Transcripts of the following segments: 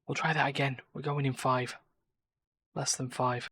We'll try that again. We're going in 5. Less than 5.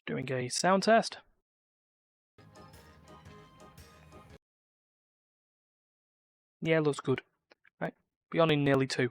Just doing a sound test. Yeah, looks good. Right, be on in nearly 2.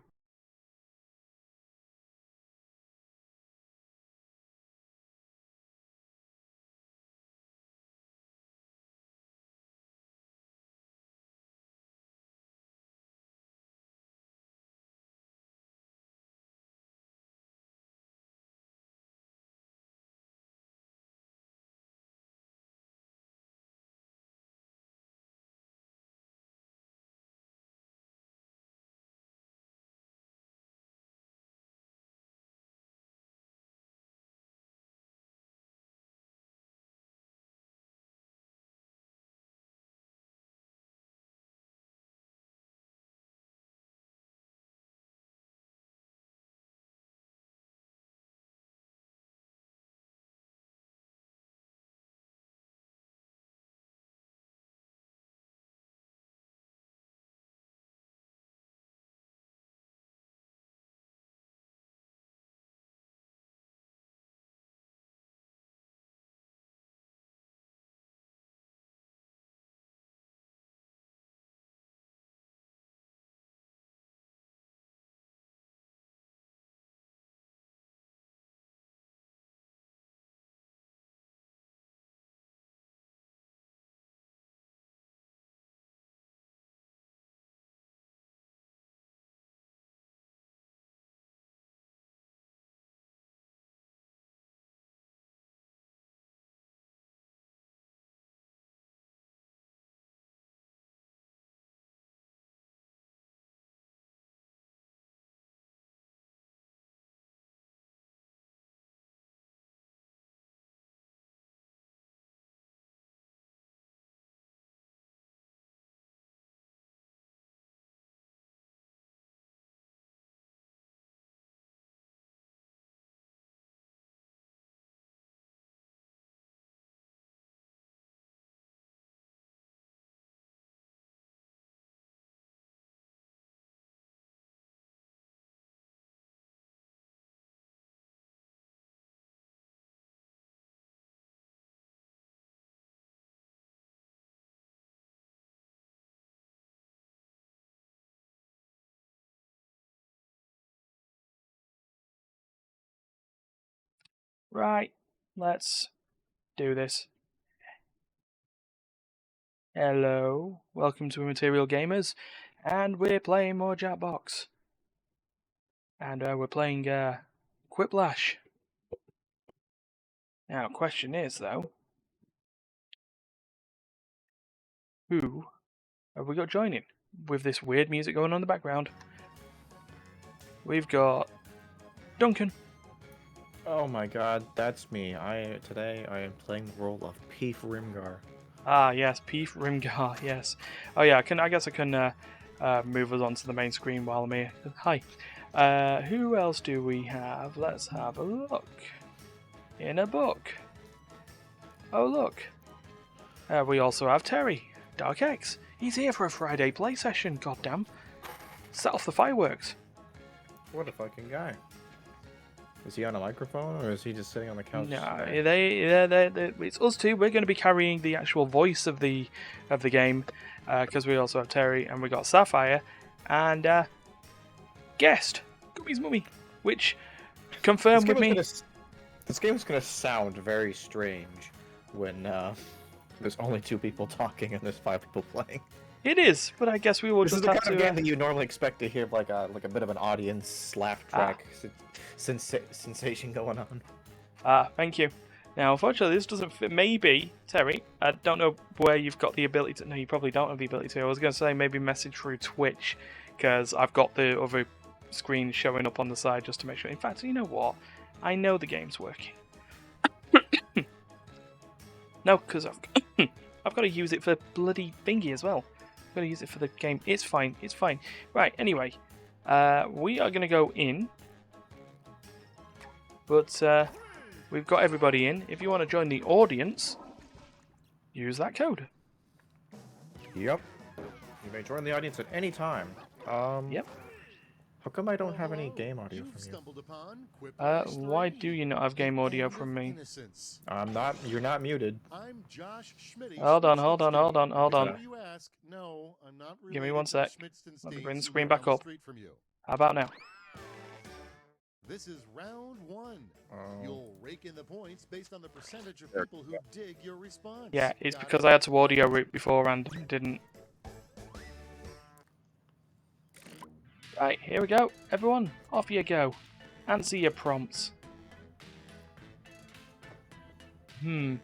Right, let's do this. Hello, welcome to Immaterial Gamers, and we're playing more Jackbox. And we're playing Quiplash. Now, question is, though, who have we got joining with this weird music going on in the background? We've got Duncan. Oh my god, that's me. Today I am playing the role of Peef Rimgar. Ah, yes, Peef Rimgar, yes. Oh yeah, I guess I can move us onto the main screen while I'm here. Hi. Who else do we have? Let's have a look. In a book. Oh look. We also have Terry, Dark X. He's here for a Friday play session, goddamn. Set off the fireworks. What a fucking guy. Is he on a microphone or is he just sitting on the couch? No, it's us two. We're going to be carrying the actual voice of the game because we also have Terry and we got Sapphire and guest Gummy's mummy, which confirmed with me. This game is going to sound very strange when there's only 2 people talking and there's 5 people playing. It is, but I guess we will just have to. This is the kind of game that you normally expect to hear like a bit of an audience laugh track sensation going on. Thank you. Now, unfortunately, this doesn't fit. Maybe, Terry, I don't know where you've got the ability to. No, you probably don't have the ability to. I was going to say maybe message through Twitch, because I've got the other screen showing up on the side just to make sure. In fact, you know what? I know the game's working. No, because I've got to use it for bloody thingy as well. I'm going to use it for the game. It's fine. It's fine. Right, anyway. We are going to go in. But we've got everybody in. If you want to join the audience, use that code. Yep. You may join the audience at any time. Yep. How come I don't have any game audio from you? Why do you not have game audio from me? I'm not. You're not muted. I'm Josh Schmitty. Hold on. You ask, no, I'm not Give me 1 sec. Let me bring the screen back up. From you. How about now? This is round 1. Oh. You'll rake in the points based on the percentage of people who dig your response. Yeah, it's because I had to audio route before and didn't. Right, here we go. Everyone, off you go. Answer your prompts. Hmm.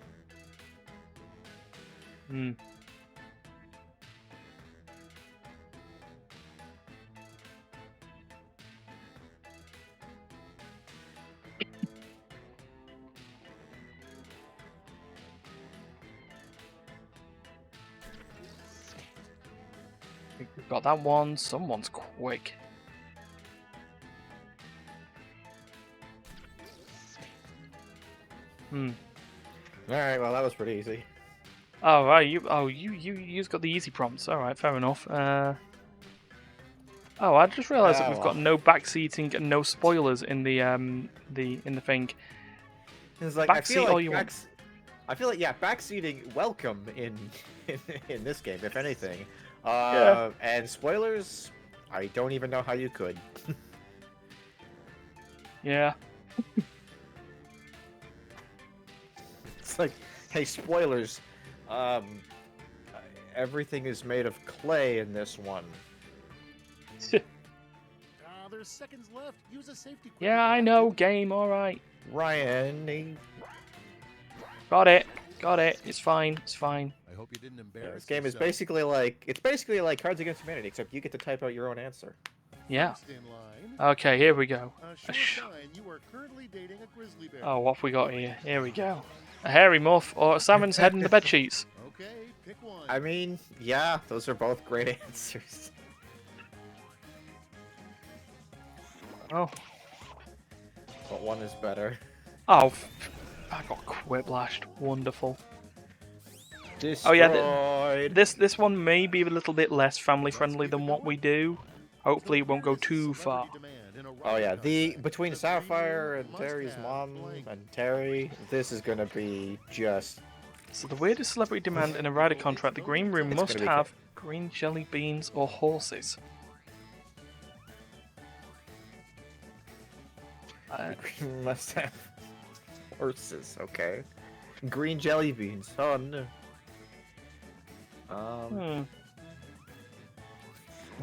We've got that one. Someone's quick. Alright, well that was pretty easy. Oh right, you got the easy prompts. All right, fair enough. Oh, I just realised that we've got no backseating and no spoilers in the thing. It's like I feel like yeah, backseating welcome in this game, if anything. Yeah. And spoilers, I don't even know how you could. Yeah. It's like, hey, spoilers. Everything is made of clay in this one. There's seconds left. Use a safety. Yeah, I know. Game. All right. Ryan, Got it. It's fine. I hope you didn't embarrass. yeah, this game is basically like Cards Against Humanity, except you get to type out your own answer. Yeah. First in line. Okay, here we go. A short sign, you are currently dating a grizzly bear. Oh, what have we got here? Here we go. A hairy muff or a salmon's head in the bed sheets. Okay, pick one. I mean, yeah, those are both great answers. Oh. But one is better. Oh, I got whiplashed. Wonderful. Destroyed. Oh yeah, this one may be a little bit less family friendly than what we do. Hopefully, it won't go too far. Oh yeah, between Sapphire and Terry's mom and Terry, this is gonna be just. So the weirdest celebrity demand in a rider contract: the green room must have green jelly beans or horses. Must have. horses, okay. Green jelly beans. Oh no.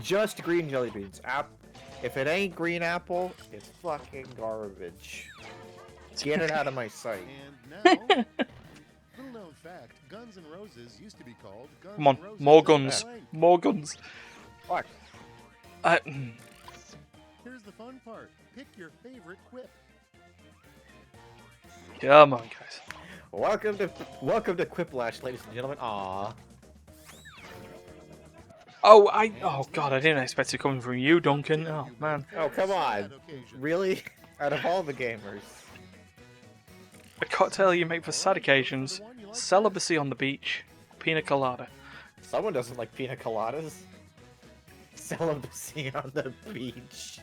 Just green jelly beans. If it ain't green apple, it's fucking garbage. Get it out of my sight. And now, little known fact: Guns N' Roses used to be called Guns Come on, N' Roses more Don't guns. Blank. More guns. Fuck. Here's the fun part: pick your favorite quip. Come on, guys. Welcome to Quiplash, ladies and gentlemen. Aww. Oh god, I didn't expect it coming from you, Duncan. Oh man. Oh come on. Really? Out of all the gamers. A cocktail you make for sad occasions, celibacy on the beach, pina colada. Someone doesn't like pina coladas. Celibacy on the beach.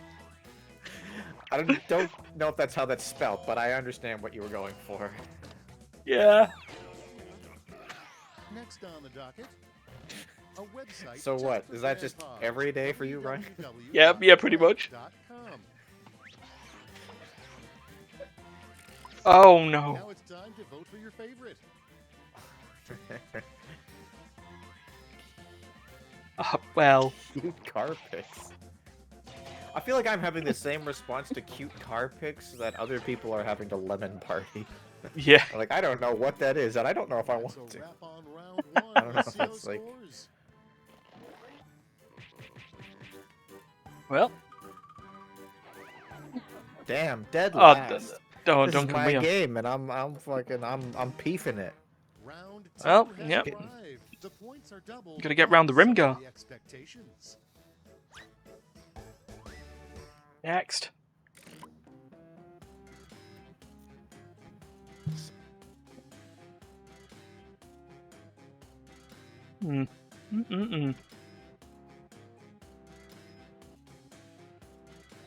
I don't know if that's how that's spelled, but I understand what you were going for. Yeah. Next on the docket, a website. So what? Is that just Jackbox. every day for you, Ryan? Yeah, pretty much. www.jackbox.com. Oh no. Now it's time to vote for your favorite. Well. Cute car pics. I feel like I'm having the same response to cute car pics that other people are having to Lemon Party. Yeah. Like, I don't know what that is, and I don't know if I That's want a to. wrap on round one. I don't know Let's if see how that's like- scores. Well. Damn, dead Oh, last. this This Duncan, is my we are. game, and I'm peefing it. Round two Well, has yep. arrived. The points are doubled. Gotta get round the rim, Set girl. the expectations. Next.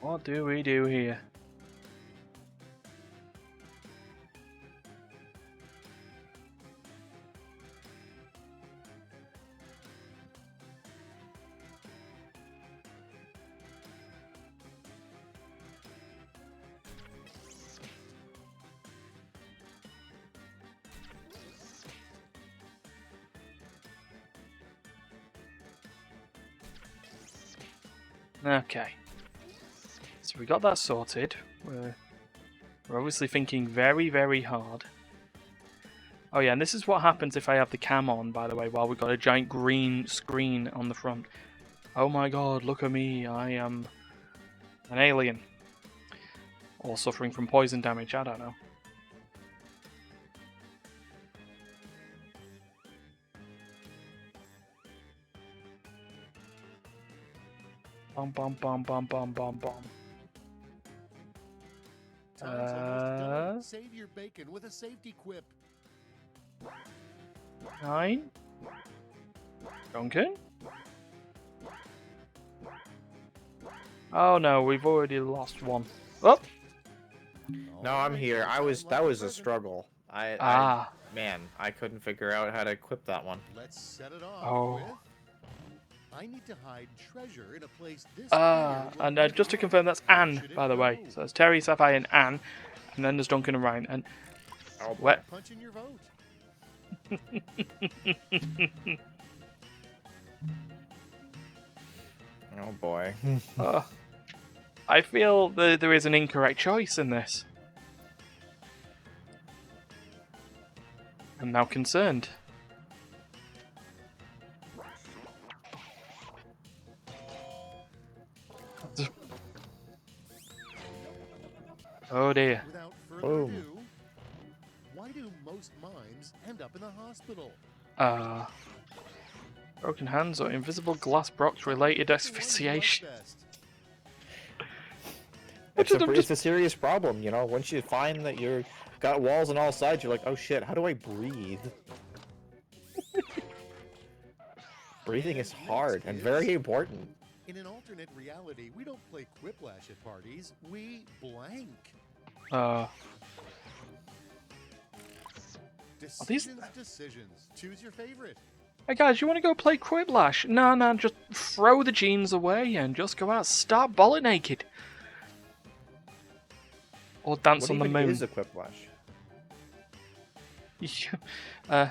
What do we do here? Okay. So we got that sorted. We're obviously thinking very, very hard. Oh yeah, and this is what happens if I have the cam on, by the way, while we've got a giant green screen on the front. Oh my god, look at me, I am an alien. Or suffering from poison damage, I don't know. Bum bum bum bum bum bum bum. Time's almost done. Save your bacon with a safety quip. 9. Duncan? Oh no, we've already lost one. Oh! No, I'm here. That was a struggle. Man, I couldn't figure out how to equip that one. Let's set it off Oh. with I need to hide treasure in a place this clear. And just to confirm, that's Anne, by the way. So it's Terry, Sapphire, and Anne. And then there's Duncan and Ryan. And Oh, where? Punch in your vote. Oh boy. I feel that there is an incorrect choice in this. I'm now concerned. Oh dear. Without further Boom. ado, why do most mimes end up in the hospital? Broken hands or invisible glass blocks related asphyxiation. It's a serious problem, you know. Once you find that you're got walls on all sides, you're like, oh shit, how do I breathe? Breathing is hard and very important. In an alternate reality, we don't play Quiplash at parties, we blank. Decisions. Choose your favorite. Hey guys, you want to go play Quiplash? No, just throw the jeans away and just go out, start bollet naked. Or dance What on the even moon. is a Quiplash? uh,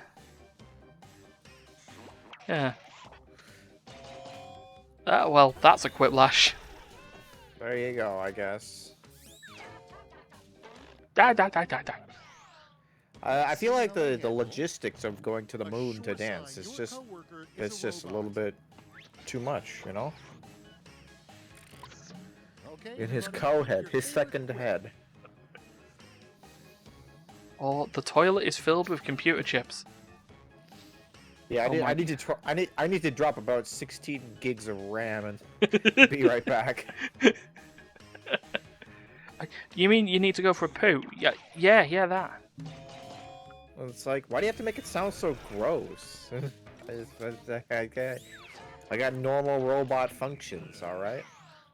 yeah. Well, that's a quiplash. There you go, I guess. Die, die, die, die, die. I feel like the logistics of going to the moon to dance is just a little bit too much, you know? In his co-head, his second head. Oh, the toilet is filled with computer chips. Yeah, Oh I need to drop about 16 gigs of RAM and be right back. You mean you need to go for a poo? Yeah, that. It's like, why do you have to make it sound so gross? I got normal robot functions, all right?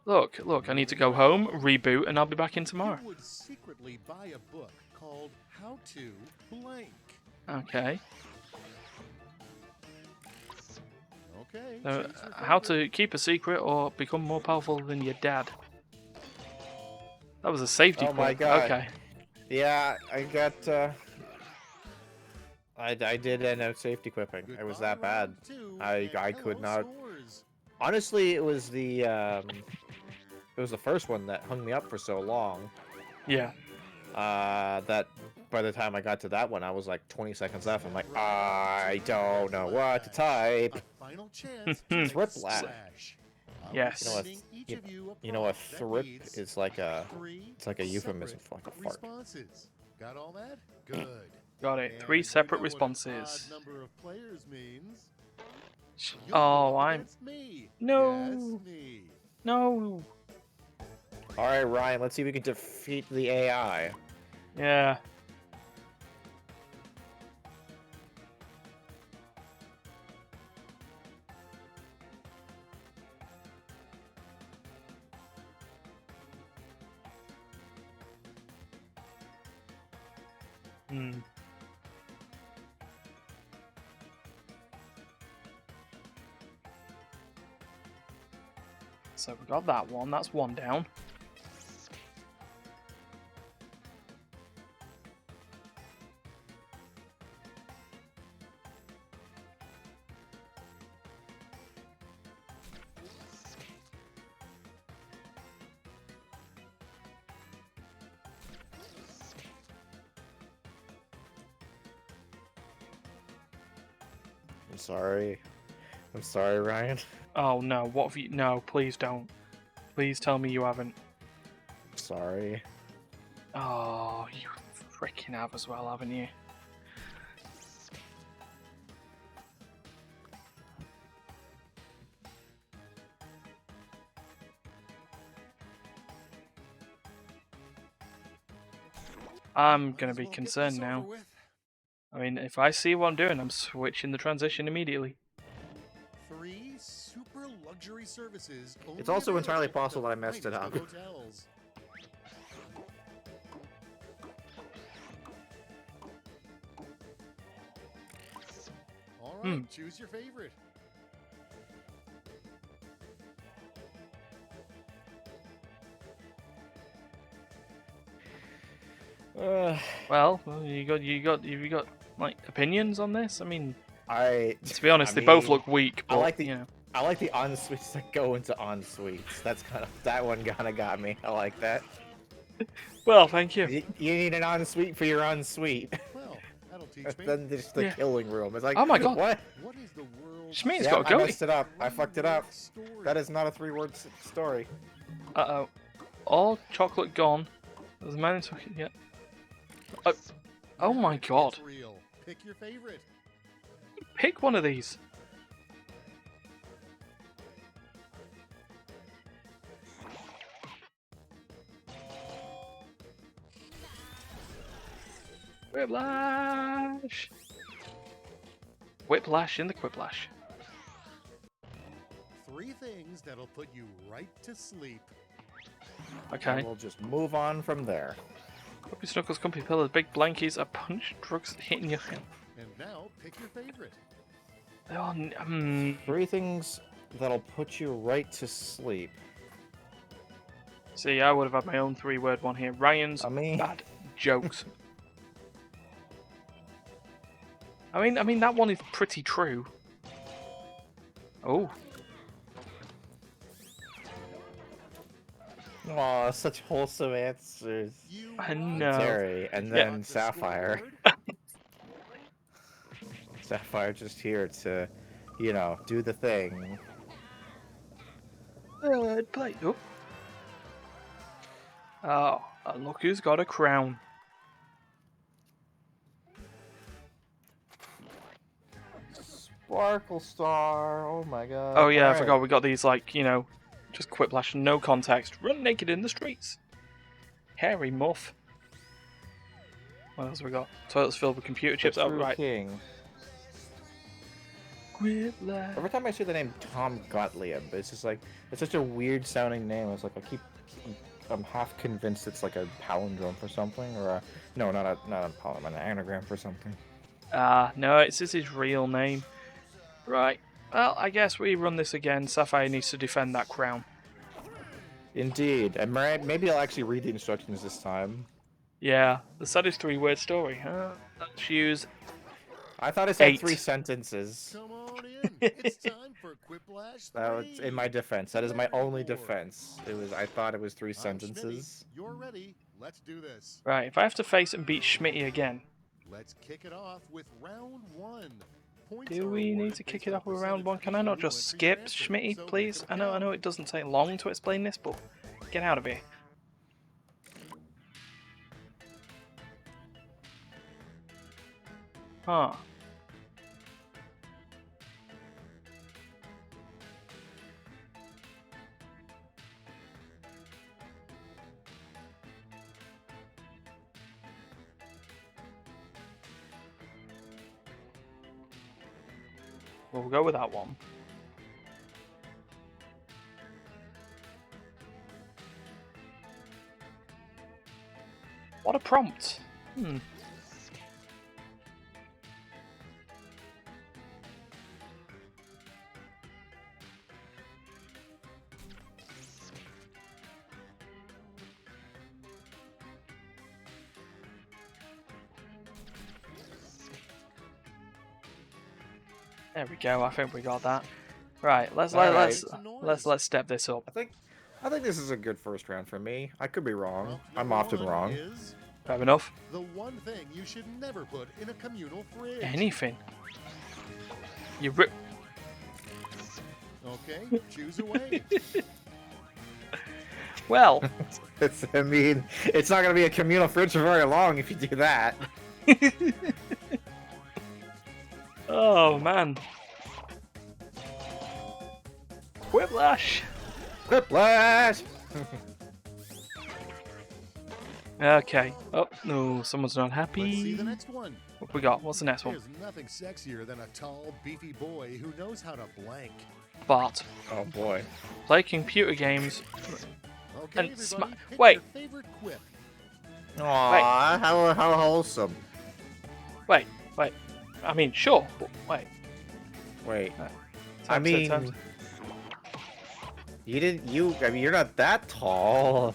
Look, I need to go home, reboot, and I'll be back in tomorrow. You would secretly buy a book called How to Blank. Okay. Okay. So, choose your how favorite. to keep a secret or become more powerful than your dad. That was a safety Oh my quip. God. Okay. Yeah, I got, I did end up safety quipping. It was that bad. Round two, I and could hello, not. scores. Honestly, it was the first one that hung me up for so long. Yeah. That by the time I got to that one, I was like 20 seconds left. I'm like, I don't know what to type. A final chance Hmm. to make a Thriplap. splash. I'll be Yes. sending each of you a You know, a prompt that thrip reads is like a, 3 it's like a euphemism for like a separate fart. responses. Got all that? Good. Got it. And 3 you separate know what responses. odd number of players means. You'll Oh, go up I'm. against me. No. Yes, me. No. All right, Ryan, let's see if we can defeat the AI. Yeah. Hmm. So we got that one. That's one down. I'm sorry. I'm sorry, Ryan. Oh no, what have you... No, please don't. Please tell me you haven't. Sorry. Oh, you freaking have as well, haven't you? I'm gonna be concerned now. I mean, if I see what I'm doing, I'm switching the transition immediately. 3 super luxury services. It's also only entirely available at possible the I messed it finest up. of hotels. All right, choose your favorite. Well, you got like opinions on this? I mean, I. to be honest, I they both mean, look weak. But, I like the you know. I like the ensuites that go into ensuites. That's that one kind of got me. I like that. Well, thank you. You need an ensuite for your ensuite. Well, that'll teach me. Then there's the Yeah. killing room. It's like, Oh my God. What? What is the world's Just mean it's Yeah, got a I goatee. messed it up. I fucked it up. story? That is not a 3-word story. Uh-oh. All chocolate gone. There's a man in talking. Yeah. Oh my God. It's real. Pick your favorite. Pick one of these. Whiplash. Whiplash in the quiplash. 3 things that'll put you right to sleep. Okay. And we'll just move on from there. Puppy snuggles, comfy pillows, big blankies, a punch, drugs hitting your head. And now, pick your favorite. Oh, 3 things that'll put you right to sleep. See, I would have had my own 3-word one here. Ryan's I mean, bad jokes. I mean that one is pretty true. Oh, Aw, such wholesome answers. You I rock. know. Terry, and Yeah. then Want the Sapphire. scoreboard? Sapphire just here to, you know, do the thing. third place. Oh, and look who's got a crown. Sparkle Star. Oh my god. Oh yeah, I Alright. forgot we got these like, you know, just quiplash, no context, run naked in the streets. Hairy muff. What else have we got? Toilets filled with computer chips. The Oh True right. King. Quiplash. Every time I see the name Tom Gottlieb, it's just like it's such a weird sounding name. It's like I'm half convinced it's like a palindrome for something, or a no, not a palindrome, an anagram for something. No, it's his real name. Right. Well, I guess we run this again. Sapphire needs to defend that crown. Indeed, and maybe I'll actually read the instructions this time. Yeah, the saddest 3-word story. Let's use. I thought it said 8. 3 sentences. Come on in. It's time for Quiplash 3. That was in my defense. That is my only Letter board. defense. I thought it was 3 I'm sentences. Schmitty. You're ready. Let's do this. Right, if I have to face and beat Schmitty again, Let's kick it off with round 1. Points do are we need awarded to kick based it on off with percentage round 1? of Can I not people just who enter your skip answer. Schmitty, So please? make I them know count. it doesn't take long to explain this, but get out of here. Huh. We'll go with that one. What a prompt. There we go. I think we got that. Right. Let's step this up. I think this is a good first round for me. I could be wrong. Well, I'm number often 1 wrong. is Fair enough. the one thing you should never put in a communal fridge. Anything. You rip. Okay, choose away. Well. I mean, it's not going to be a communal fridge for very long if you do that. Oh man. Whiplash. Whiplash! Okay. Oh no, someone's not Let's see happy. the next one. What we got? What's the next one? There's nothing sexier than a tall, beefy boy who knows how to blank. Bart. Oh boy. Play computer games. Okay, And everybody, pick wait. your favorite quip. Aww, how wholesome. Wait. I mean, sure, but wait. Wait. Time, mean, you're not that tall.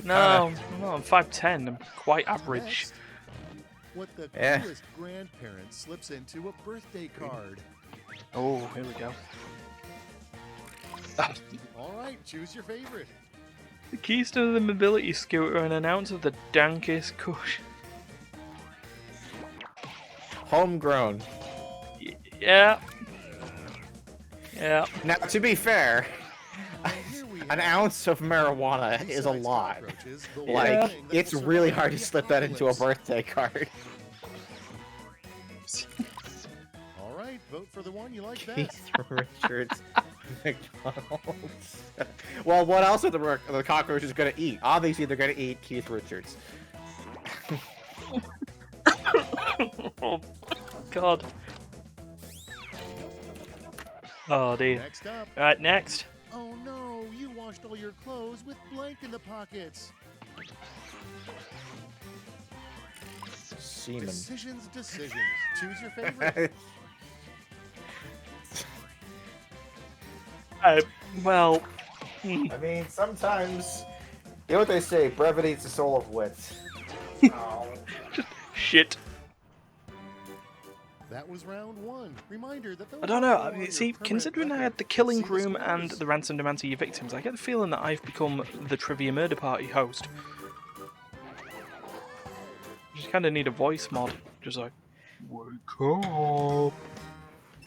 No, I'm 5'10". I'm quite average. Next, what the Yeah. coolest grandparent slips into a birthday card. Oh, here we go. All right, choose your favorite. The keys to the mobility scooter and an ounce of the dankest kush. Homegrown. Yeah. Now, to be fair, Now, here we an have- ounce of marijuana is a Besides lot. cockroaches, the Like, one thing that it's will really survive hard to the slip that into a apocalypse. birthday card. All right, vote for the one you like best. Keith Richards, McDonald's. Well, what else are the cockroaches going to eat? Obviously, they're going to eat Keith Richards. Oh, God. Oh, dear. Next up. Right, next. Oh no, you washed all your clothes with blank in the pockets. Semen. Decisions. Choose your favorite. Well, I mean, sometimes, you know what they say, brevity's the soul of wit. Oh. shit. That was round 1. Reminder that those I don't know. are no See, longer considering I permanent had the record. killing See the room and scores. the ransom demand to your victims, I get the feeling that I've become the Trivia Murder Party host. You just kind of need a voice mod. Just like, wake up.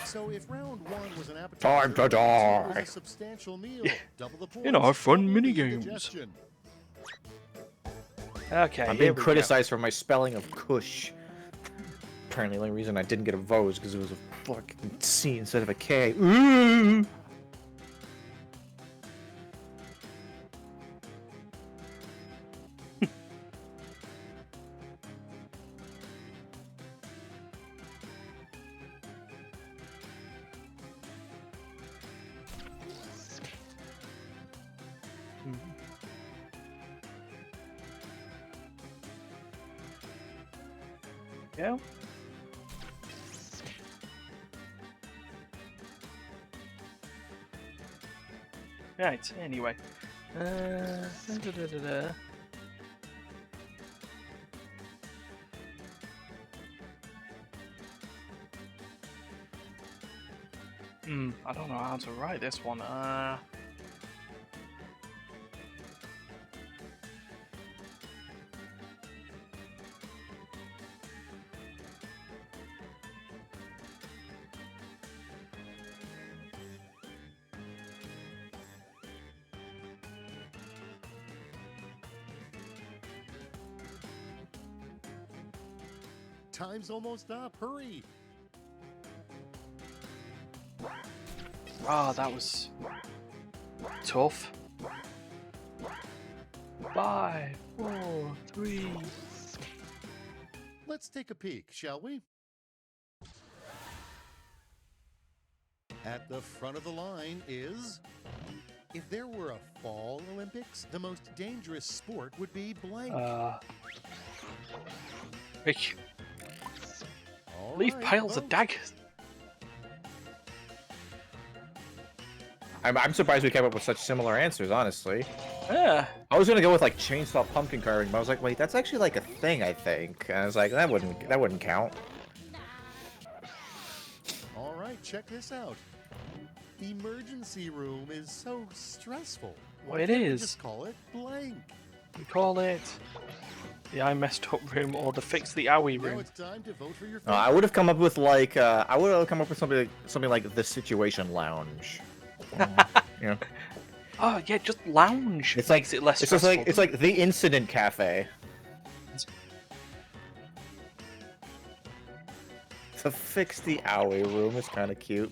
So if round 1 was an Time appetizer, to round 2 was die. a substantial meal. Double the points, You know, have fun double the minigames. indigestion. Okay, I'm here being we criticized for my spelling of Kush. Apparently, the only reason I didn't get a vote is because it was a fucking C instead of a K. Ooh. go. Yeah. Right, anyway. Da-da-da-da-da. I don't know how to write this one. Time's almost up. Hurry. Ah, that was tough. 5, 4, 3. Let's take a peek, shall we? At the front of the line is... If there were a fall Olympics, the most dangerous sport would be blank. Rick, All leave right, piles of vote. daggers. I'm surprised we came up with such similar answers, honestly. Yeah. I was gonna go with like chainsaw pumpkin carving, but I was like, wait, that's actually like a thing, I think. And I was like, that wouldn't count. All right, check this out. Emergency room is so stressful. Well, it can't we is. just call it blank? We call it the I messed up room or the fix the owie Now room. it's time to vote for your I favorite. would have come up with like something like the Situation Lounge. Yeah. Oh yeah, just lounge. It's Makes it less It's just stressful. like the Incident Cafe. To fix the owie room is kind of cute.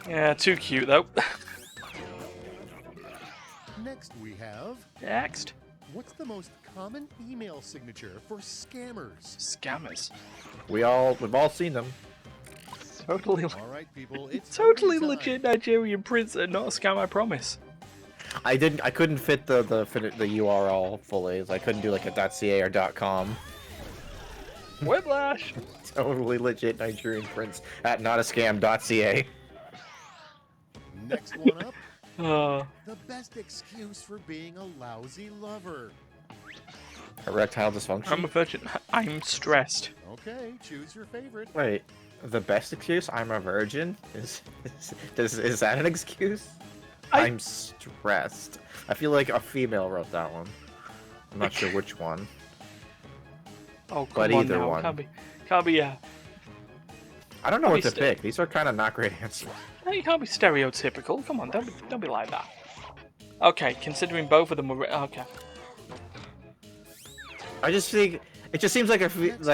Yeah, too cute though. Next we have, Next, what's the most common email signature for scammers? scammers. We've all seen them. Totally, All right, people, it's totally voting time. legit Nigerian prince and not a scam. I promise. I couldn't fit the URL fully. I couldn't do like a .ca or .com. Whiplash. Totally legit Nigerian prince at notascam.ca. Next one up, Oh, the best excuse for being a lousy lover. Erectile dysfunction. I'm a virgin. I'm stressed. Okay, choose your favorite. Wait, the best excuse? I'm a virgin? Is that an excuse? I'm stressed. I feel like a female wrote that one. I'm not sure which one. Oh, come But on either now. one. Can't be. I don't know what to Obviously- pick. These are kind of not great answers. No, you can't be stereotypical. Come on, don't be like that. Okay, considering both of them were okay. I just think it just seems like it's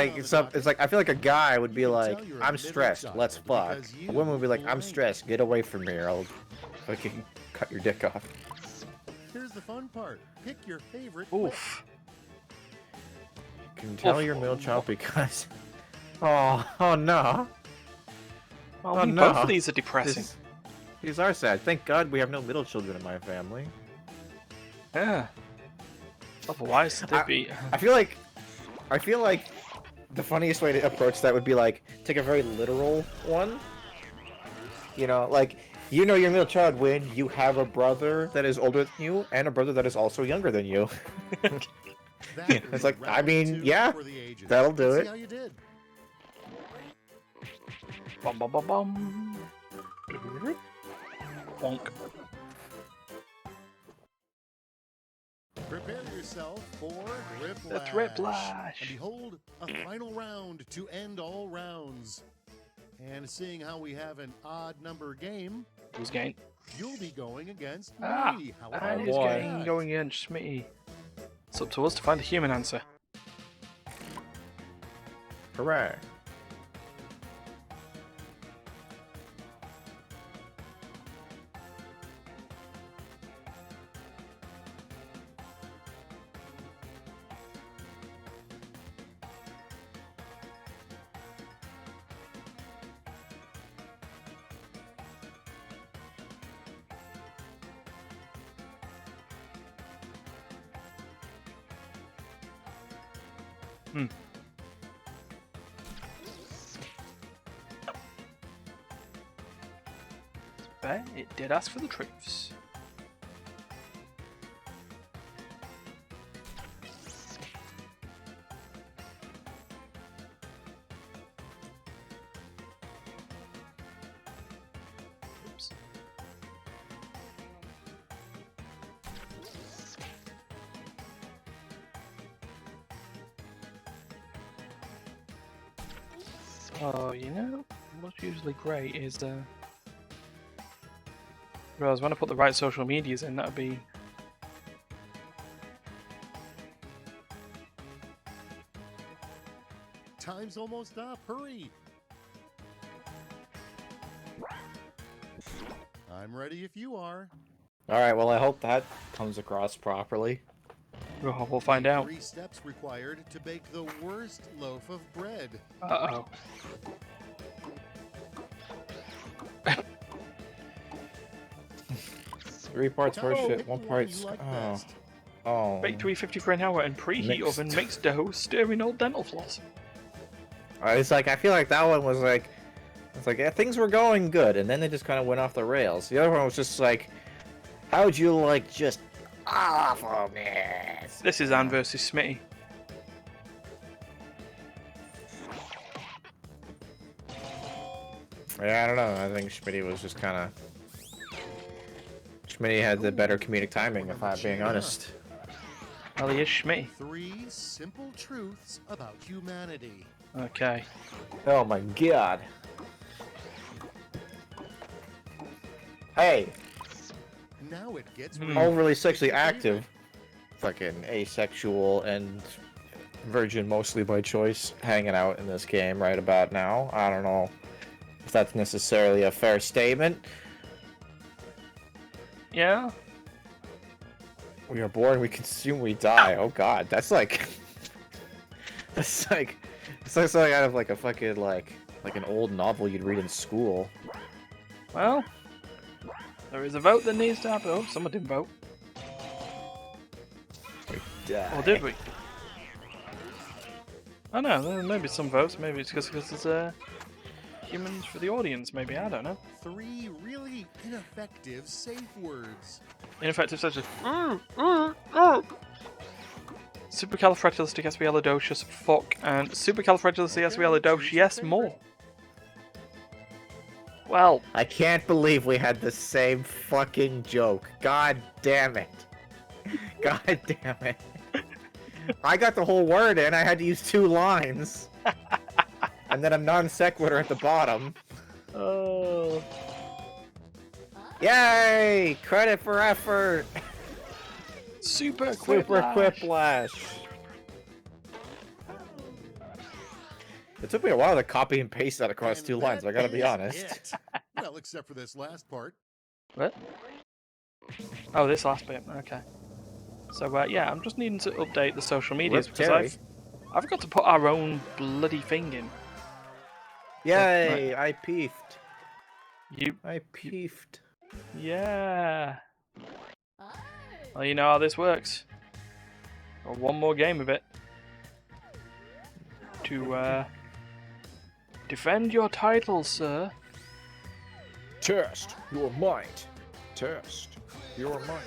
like I feel like a guy would be like, tell you're a I'm middle stressed, child let's fuck. because you A woman would be like, I'm blank. stressed, get away from me, or I'll fucking cut your dick off. Here's the fun part. Pick your favorite. clip. Oof. Can tell Oof. your middle child because. Oh no. Well, Oh, I mean, no. both of these are depressing. These are sad. Thank God we have no middle children in my family. Yeah. Otherwise, they'd be. I feel like the funniest way to approach that would be like take a very literal one. You know, like you know your middle child when you have a brother that is older than you and a brother that is also younger than you. That Yeah, is it's like, I round mean, 2 yeah, for the ages. that'll do Let's it. See how you did. Bum bum bum bum. Bonk. Prepare yourself for The Thriplash. Thriplash. And behold, a final round to end all rounds. And seeing how we have an odd number game, Who's getting? you'll be going against Ah, me. How and about he's getting that? going against Smitty. It's up to us to find the human answer. Hooray. But it did ask for the truths. Oops. Oh, you know, what's usually great is whereas when I put the right social medias in, that'd be... Time's almost up. Hurry. I'm ready if you are. Alright, well, I hope that comes across properly. Oh, we'll find out. 3 steps required to bake the worst loaf of bread. Uh-oh. 3 parts Oh, horseshit, pick 1 the part... you like Oh. best. Oh. Bake 350 for an hour and preheat Mixed. oven, mix dough, stir in old dental floss. It's like, I feel like that one was like... It's like, yeah, things were going good, and then they just kind of went off the rails. The other one was just like, how'd you like just awfulness? This is Anne versus Smitty. Yeah, I don't know. I think Schmitty was just kind of... Schmitty had the better comedic timing, if I'm being honest. Well, he is Schmitty. 3 simple truths about humanity. Okay. Oh my god. Hey, Now it gets overly sexually active, fucking asexual and virgin mostly by choice, hanging out in this game right about now. I don't know if that's necessarily a fair statement. Yeah? We are born, we consume, we die. Oh god, that's like... That's like... It's like something out of like a fucking like an old novel you'd read in school. Well, there is a vote that needs to happen. Oh, someone didn't vote. Or did we? I don't know, maybe some votes. Maybe it's because there's humans for the audience. Maybe, I don't know. 3 really ineffective safe words. Ineffective such as supercalifragilisticexpialidocious, fuck, and supercalifragilisticexpialidocious, yes, more. Well, I can't believe we had the same fucking joke. God damn it. God damn it. I got the whole word in, I had to use 2 lines. And then a non sequitur at the bottom. oh, Yay! Credit for effort! super Super quiplash. quiplash! It took me a while to copy and paste that across And 2 lines, I gotta that be is honest. it. Well, except for this last part. What? Oh, this last bit. Okay. So yeah, I'm just needing to update the social medias Rip because Terry. I've got to put our own bloody thing in. Yay! I peefed. You, I peefed. yeah. Well, you know how this works. Got one more game of it to defend your title, sir. Test your might. Test your might.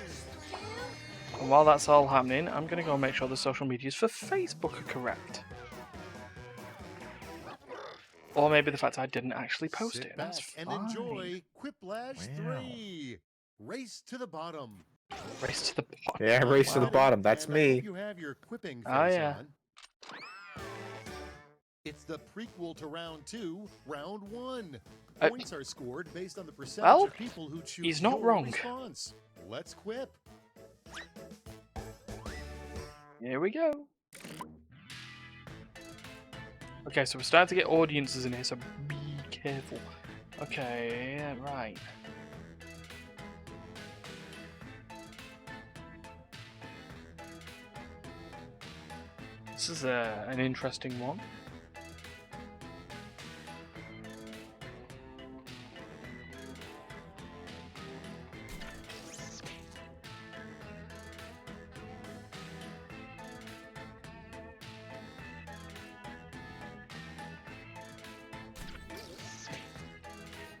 And while that's all happening, I'm going to go and make sure the social medias for Facebook are correct. Or maybe the fact I didn't actually post Sit it. back That's and fine. enjoy Quiplash Wow. 3. Race to the bottom. Race to the bottom. Yeah, race to the Wow. bottom. That's and I me. hope you have your quipping face Oh, yeah. on. It's the prequel to round 2, round 1. Points are scored based on the percentage well, of people who choose he's not your wrong. response. Let's quip. Here we go. Okay, so we're starting to get audiences in here, so be careful. Okay, yeah, right. This is an interesting one.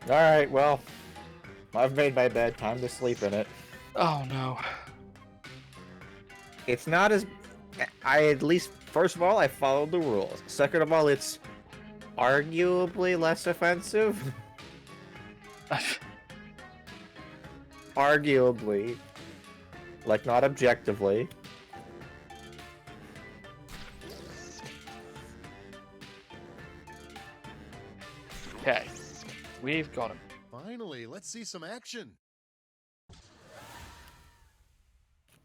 Alright, well, I've made my bed. Time to sleep in it. Oh no. It's not as... I at least, first of all, I followed the rules. Second of all, it's arguably less offensive. Arguably. Like, not objectively. Okay, we've got him. Finally, let's see some action.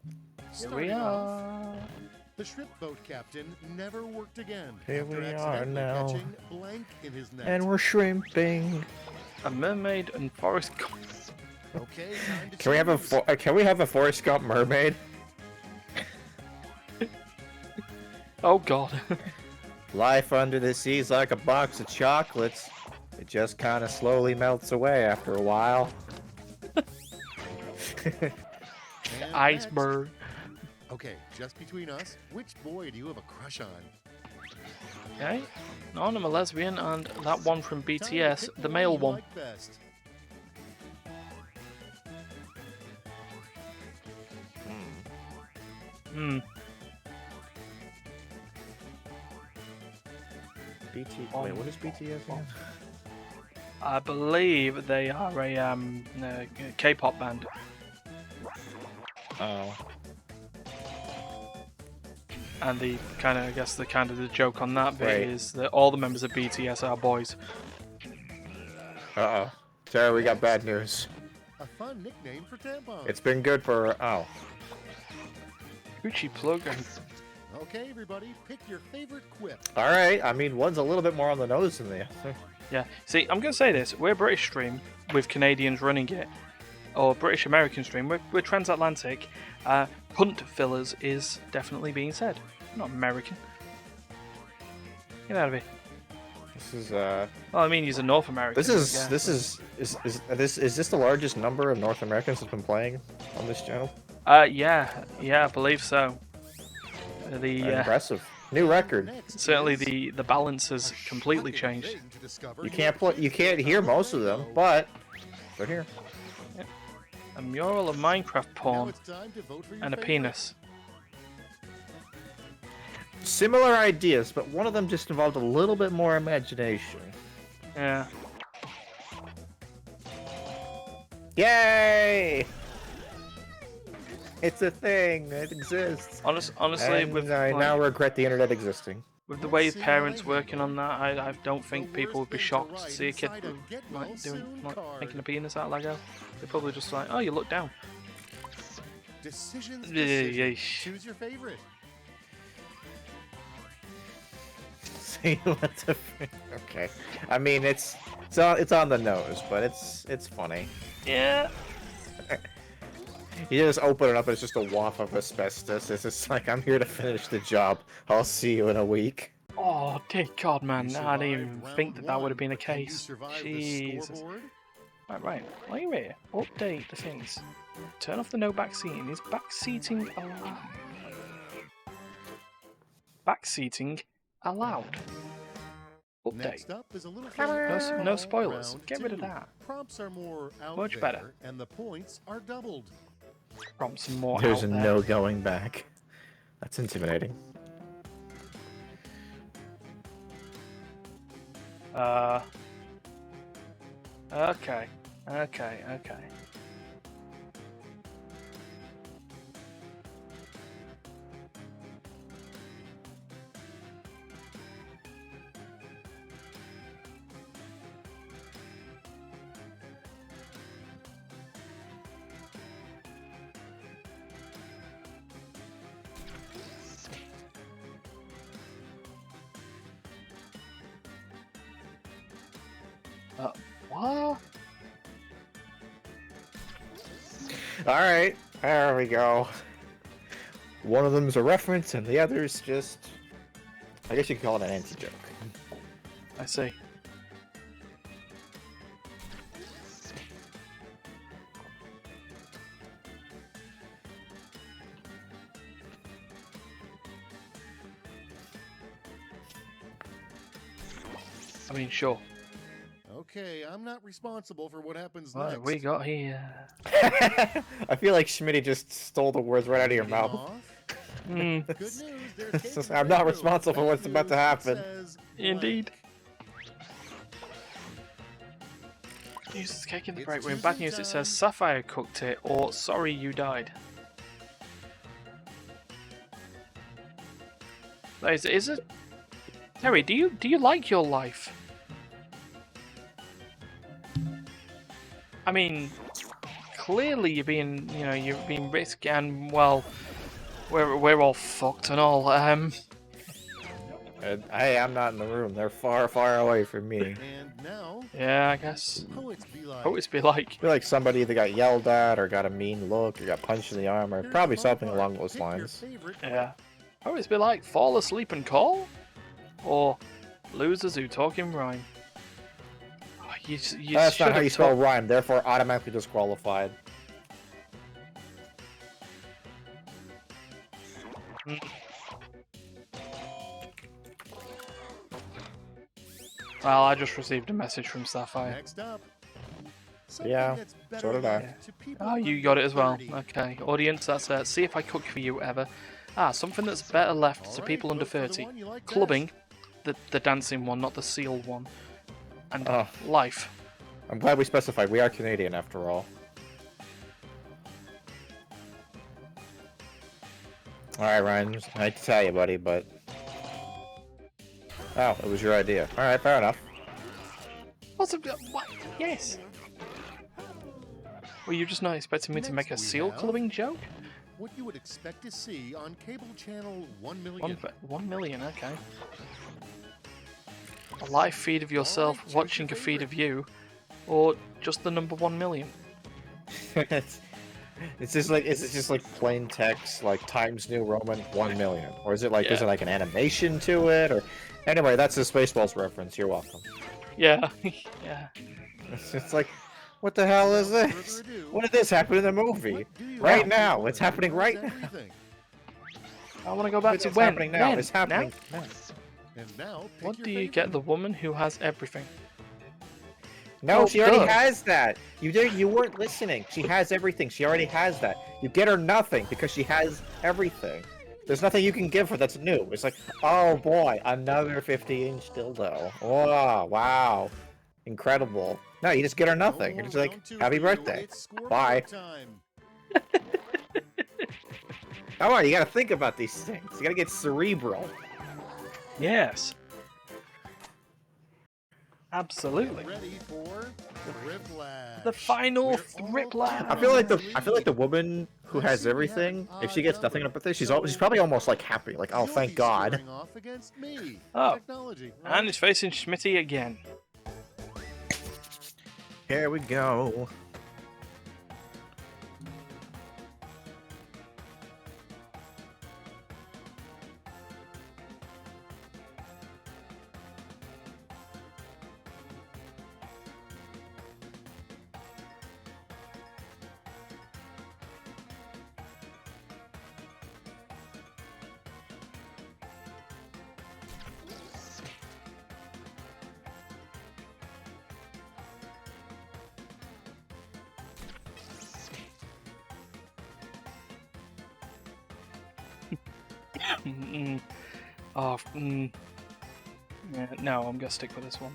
Here we Starting off, are. the shrimp boat captain never worked again Here after we are accidentally now. catching blank in his net. And we're shrimping. A mermaid and Forrest Gump. Okay, time to Can we have a choose. can we have a Forrest Gump mermaid? Oh god. Life under the sea's like a box of chocolates. It just kind of slowly melts away after a while. And Iceberg. next- Okay, just between us, which boy do you have a crush on? Okay. No, I'm a lesbian, and that one from Time to BTS, pick the one male you one. like best. Hmm. Wait, what is BTS again? I believe they are a K-pop band. Oh. And the kind of, I guess the kind of the joke on that bit Right. is that all the members of BTS are boys. Uh-oh. Sorry, we got bad news. A fun nickname for tampons. It's been good for... Oh. Gucci plug and Okay, everybody, pick your favorite quip. Alright, I mean, one's a little bit more on the nose than the other. yeah. See, I'm gonna say this: we're British stream with Canadians running it, or British American stream. We're transatlantic. Punt fillers is definitely being said. I'm not American. Get out of here. This is, Well, I mean, he's a North American. This is, yeah. is this the largest number of North Americans that's been playing on this channel? Yeah, I believe so. Impressive. New record. Next Certainly is the balance a has completely shocking changed. thing to discover You your can't play, you can't hear most of them, but they're here. A mural of Minecraft Now porn it's time to vote for your and a favorite. penis. Similar ideas, but one of them just involved a little bit more imagination. Yeah. Yay! It's a thing. It exists. Honestly, And with I now regret the internet existing. with the way his See how parents they working on handle that, I don't think The people would be worst thing to shocked to write see a kid inside a get well like soon card. making a penis out of Lego. They're probably just like, oh, you look down. Decisions. Yeah, decisions. yeesh. Choose your favorite. See what the okay. I mean, it's on the nose, but it's funny. Yeah. You just open it up, and it's just a waft of asbestos. It's just like, I'm here to finish the job. I'll see you in a week. Oh, dear God, man. You I didn't survived even round think that would have been a one, but can you case. survive the Jesus. scoreboard? Right. While you're here, update the things. Turn off the no backseating. Is backseating allowed? Backseating allowed. Update. Next up is a little No spoilers. Round Get rid of two. that. Prompts are more out Much there, better. and the points are doubled. Prompts some more There's out there. no going back. That's intimidating. Uh. Okay. Okay. Okay. What? Alright, there we go. One of them's a reference, and the other's just... I guess you could call it an anti-joke. I see. I mean, sure. Okay, I'm not responsible for what happens What next. have we got here? I feel like Schmitty just stole the words right out of your Getting mouth. off? Hmm. Good news, there's cake in the I'm not break room. responsible for Bad what's about to news, it happen. says Indeed. blank. Jesus, cake in the It's break room. Bad Tuesday news, it time. says Sapphire cooked it, or sorry you died. Is it? Terry, do you like your life? I mean, clearly you're being risky, and well, we're all fucked and all. I'm not in the room. They're far, far away from me. And now, Yeah, I guess. poets be like. Poets be like. I feel like somebody either got yelled at, or got a mean look, or got punched in the arm, or Here's probably the fun something part. along those Pick your lines. favorite Yeah. Poets be like fall asleep and call, or losers who talk in rhyme. Oh, you That's should not how have you spell told- rhyme, therefore automatically disqualified. Well, I just received a message from Sapphire. Next up. Yeah, Something that's so did better I. left to people Oh, you under got it as well. 30. Okay, audience, that's see if I cook for you ever. Ah, something that's better left All to right, people under vote for the 30. one you like best. Clubbing, the dancing one, not the seal one. And Oh. life. I'm glad we specified. We are Canadian after all. Alright, Ryan. I hate to tell you, buddy, but... Oh, it was your idea. Alright, fair enough. What's it? What? Yes. Were you just not expecting me to make a Next we seal have- clubbing joke? What you would expect to see on cable channel 1 million. 1 million, okay. A live feed of yourself Alright, choose watching your a feed favorite. of you, or just the number 1 million? It's just like, is it just like plain text, like Times New Roman 1 million? Or is it like, is Yeah. it like an animation to it? Or anyway, that's a Spaceballs reference. You're welcome. Yeah, yeah. It's like, what the hell is Without this? further ado, When did this happen in the movie? what do you Right like now. people It's happening memorize right now. everything? I want to go back It's to when? happening now. When? It's happening Now? now. And now, pick What your do you favorite. get the woman who has everything? No, Oh, she already good. has that. You weren't listening. She has everything. She already has that. You get her nothing because she has everything. There's nothing you can give her that's new. It's like, oh boy, another 50-inch dildo. Oh, wow. Incredible. No, you just get her nothing. You're just like, Round two happy for you. birthday. It's scoreboard Bye. time. Come on, you gotta think about these things. You gotta get cerebral. Yes. Absolutely. Ready for Thriplash. The final We're all Thriplash. I feel like the woman who has everything, if she gets nothing on her birthday, she's probably almost like happy. Like, oh, You'll thank be God. squaring off against me. Oh. Technology, And right? he's facing Schmitty again. Here we go. Oh, yeah, no, I'm gonna stick with this one.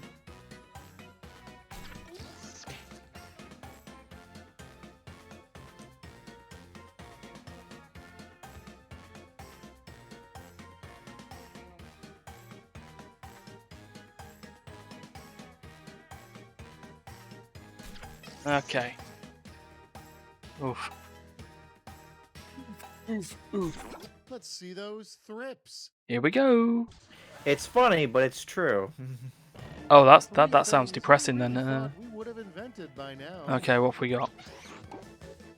Okay. Oof. Oof. Oof. Let's see those thrips. Here we go. It's funny, but it's true. Oh, that Three sounds things depressing we really then. thought we would have invented by now. Okay, what have we got?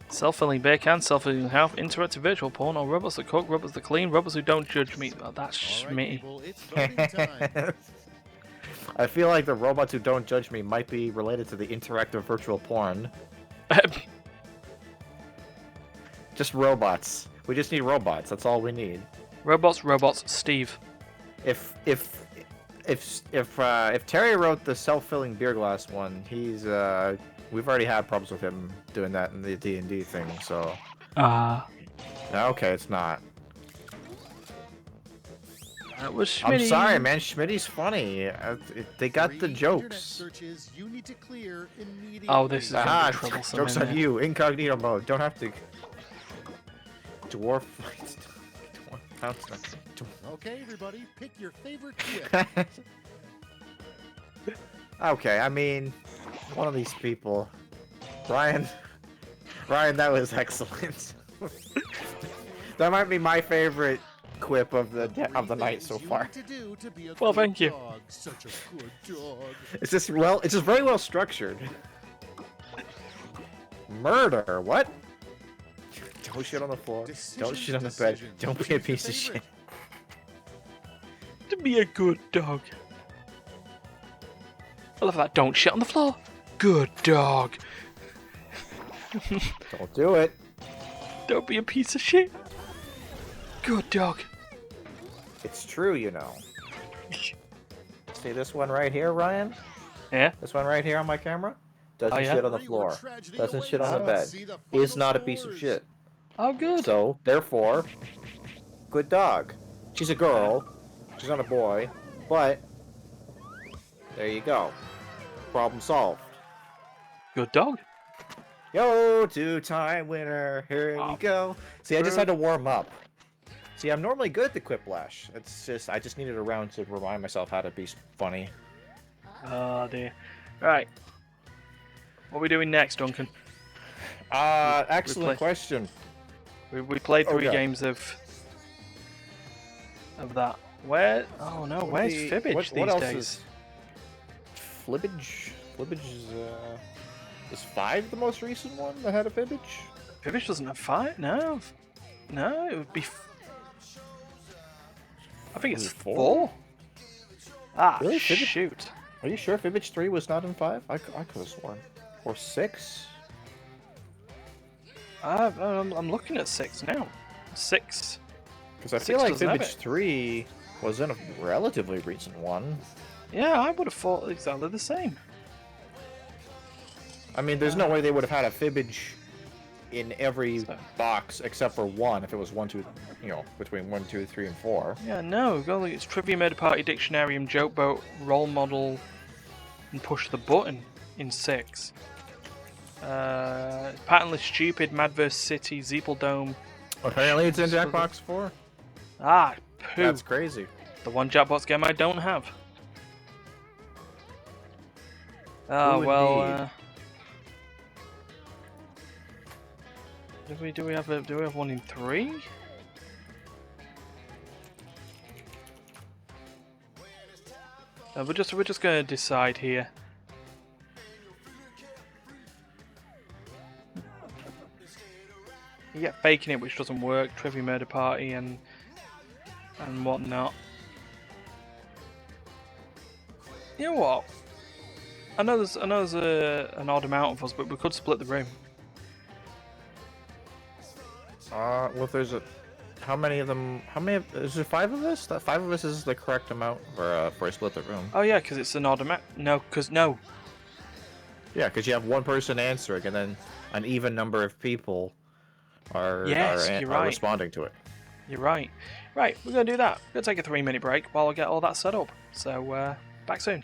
Self-filling beer cans, self-filling health, interactive virtual porn, or robots that cook, robots that clean, robots who don't judge me. Oh, that's All right, Schmitty. people, it's voting time. I feel like the robots who don't judge me might be related to the interactive virtual porn. Just robots. We just need robots. That's all we need. robots, Steve. If Terry wrote the self-filling beer glass one, he's we've already had problems with him doing that in the D&D thing. So okay, it's not. That was Schmitty. I'm sorry, man. Schmitty's funny. They got the Three internet jokes. searches you need to clear immediately. Oh, this is gonna Ah, be troublesome. jokes isn't on it? you. Incognito mode. Don't have to. Dwarf. Okay, everybody, pick your favorite quip. Okay, I mean, one of these people, Ryan, that was excellent. That might be my favorite quip of the night so far. Well, thank you. Dog, such a good dog. It's just very well structured. Murder? What? Don't shit on the floor. Don't shit on the bed. Don't be a piece of shit. To be a good dog. I love that. Don't shit on the floor. Good dog. Don't do it. Don't be a piece of shit. Good dog. It's true, you know. See this one right here, Ryan? Yeah? This one right here on my camera? Doesn't Oh, yeah? shit on the floor. Doesn't shit on the bed. Is not a piece of shit. Oh, good. So, therefore, good dog. She's a girl. She's not a boy. But, there you go. Problem solved. Good dog. Yo, two-time winner. Here we go. See, I just had to warm up. See, I'm normally good at the Quiplash. It's just, I just needed a round to remind myself how to be funny. Oh, dear. Right. What are we doing next, Duncan? Excellent question. We played 3 Okay. games of that. Where? Oh no, where's Fibbage what these else days? is Flibbage? Flibbage is 5 the most recent one that had a Fibbage? Fibbage doesn't have 5. No, no, it would be. I think it's Was it 4? 4. Ah, Really? Fibbage? shoot. Are you sure Fibbage 3 was not in 5? I could have sworn. Or 6? I'm looking at 6 now. 6. Because I 6 feel like doesn't have Fibbage it. 3 was in a relatively recent one. Yeah, I would have thought exactly the same. I mean, there's no way they would have had a Fibbage in every So- box except for 1 if it was 1, 2, between 1, 2, 3, and 4. Yeah, no, golly, it's Trivia Murder Party, Dictionarium, Joke Boat, Role Model, and Push the Button in 6. Patternless Stupid, Madverse City, Zeeple Dome. Apparently it's in Jackbox 4. Ah, poo. That's crazy. The one Jackbox game I don't have. Oh, Ooh, well, indeed. do we have one in 3? We're just gonna decide here. You get Faking It, which doesn't work, Trivia Murder Party, and whatnot. You know what? I know there's an odd amount of us, but we could split the room. Well, if there's how many of them? Is there 5 of us? That 5 of us is the correct amount for a split the room. Oh yeah, because it's an odd amount. No, because no. Yeah, because you have one person answering, and then an even number of people are You're right. responding to it. You're right. Right, we're gonna do that. We're gonna take a 3-minute break while I get all that set up. So back soon.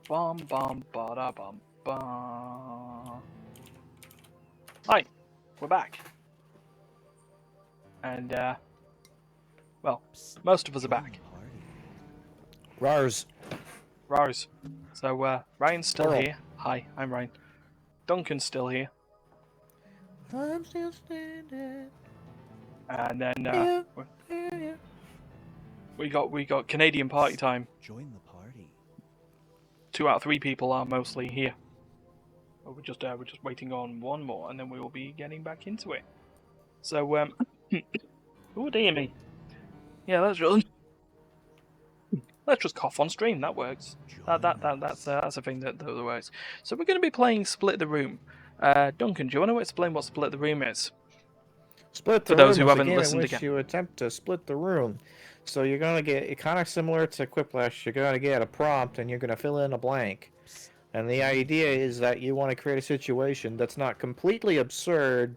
Bum bum ba da bum bum. Hi, we're back. And well, most of us are back. Rars. Rose. So Ryan's still Plural. here. Hi, I'm Ryan. Duncan's still here. I'm still standing. And then Yeah. we got Canadian party time. Join the party. 2 out of 3 people are mostly here. But we're just waiting on one more, and then we will be getting back into it. So oh dear me. Yeah, let's just cough on stream. That works. That's a thing that works. So we're going to be playing Split the Room. Duncan, do you want to explain what Split the Room is? Split the For those room who is a haven't game listened in which again. you attempt to split the room. So you're gonna get kind of similar to Quiplash. You're gonna get a prompt and you're gonna fill in a blank. And the idea is that you want to create a situation that's not completely absurd,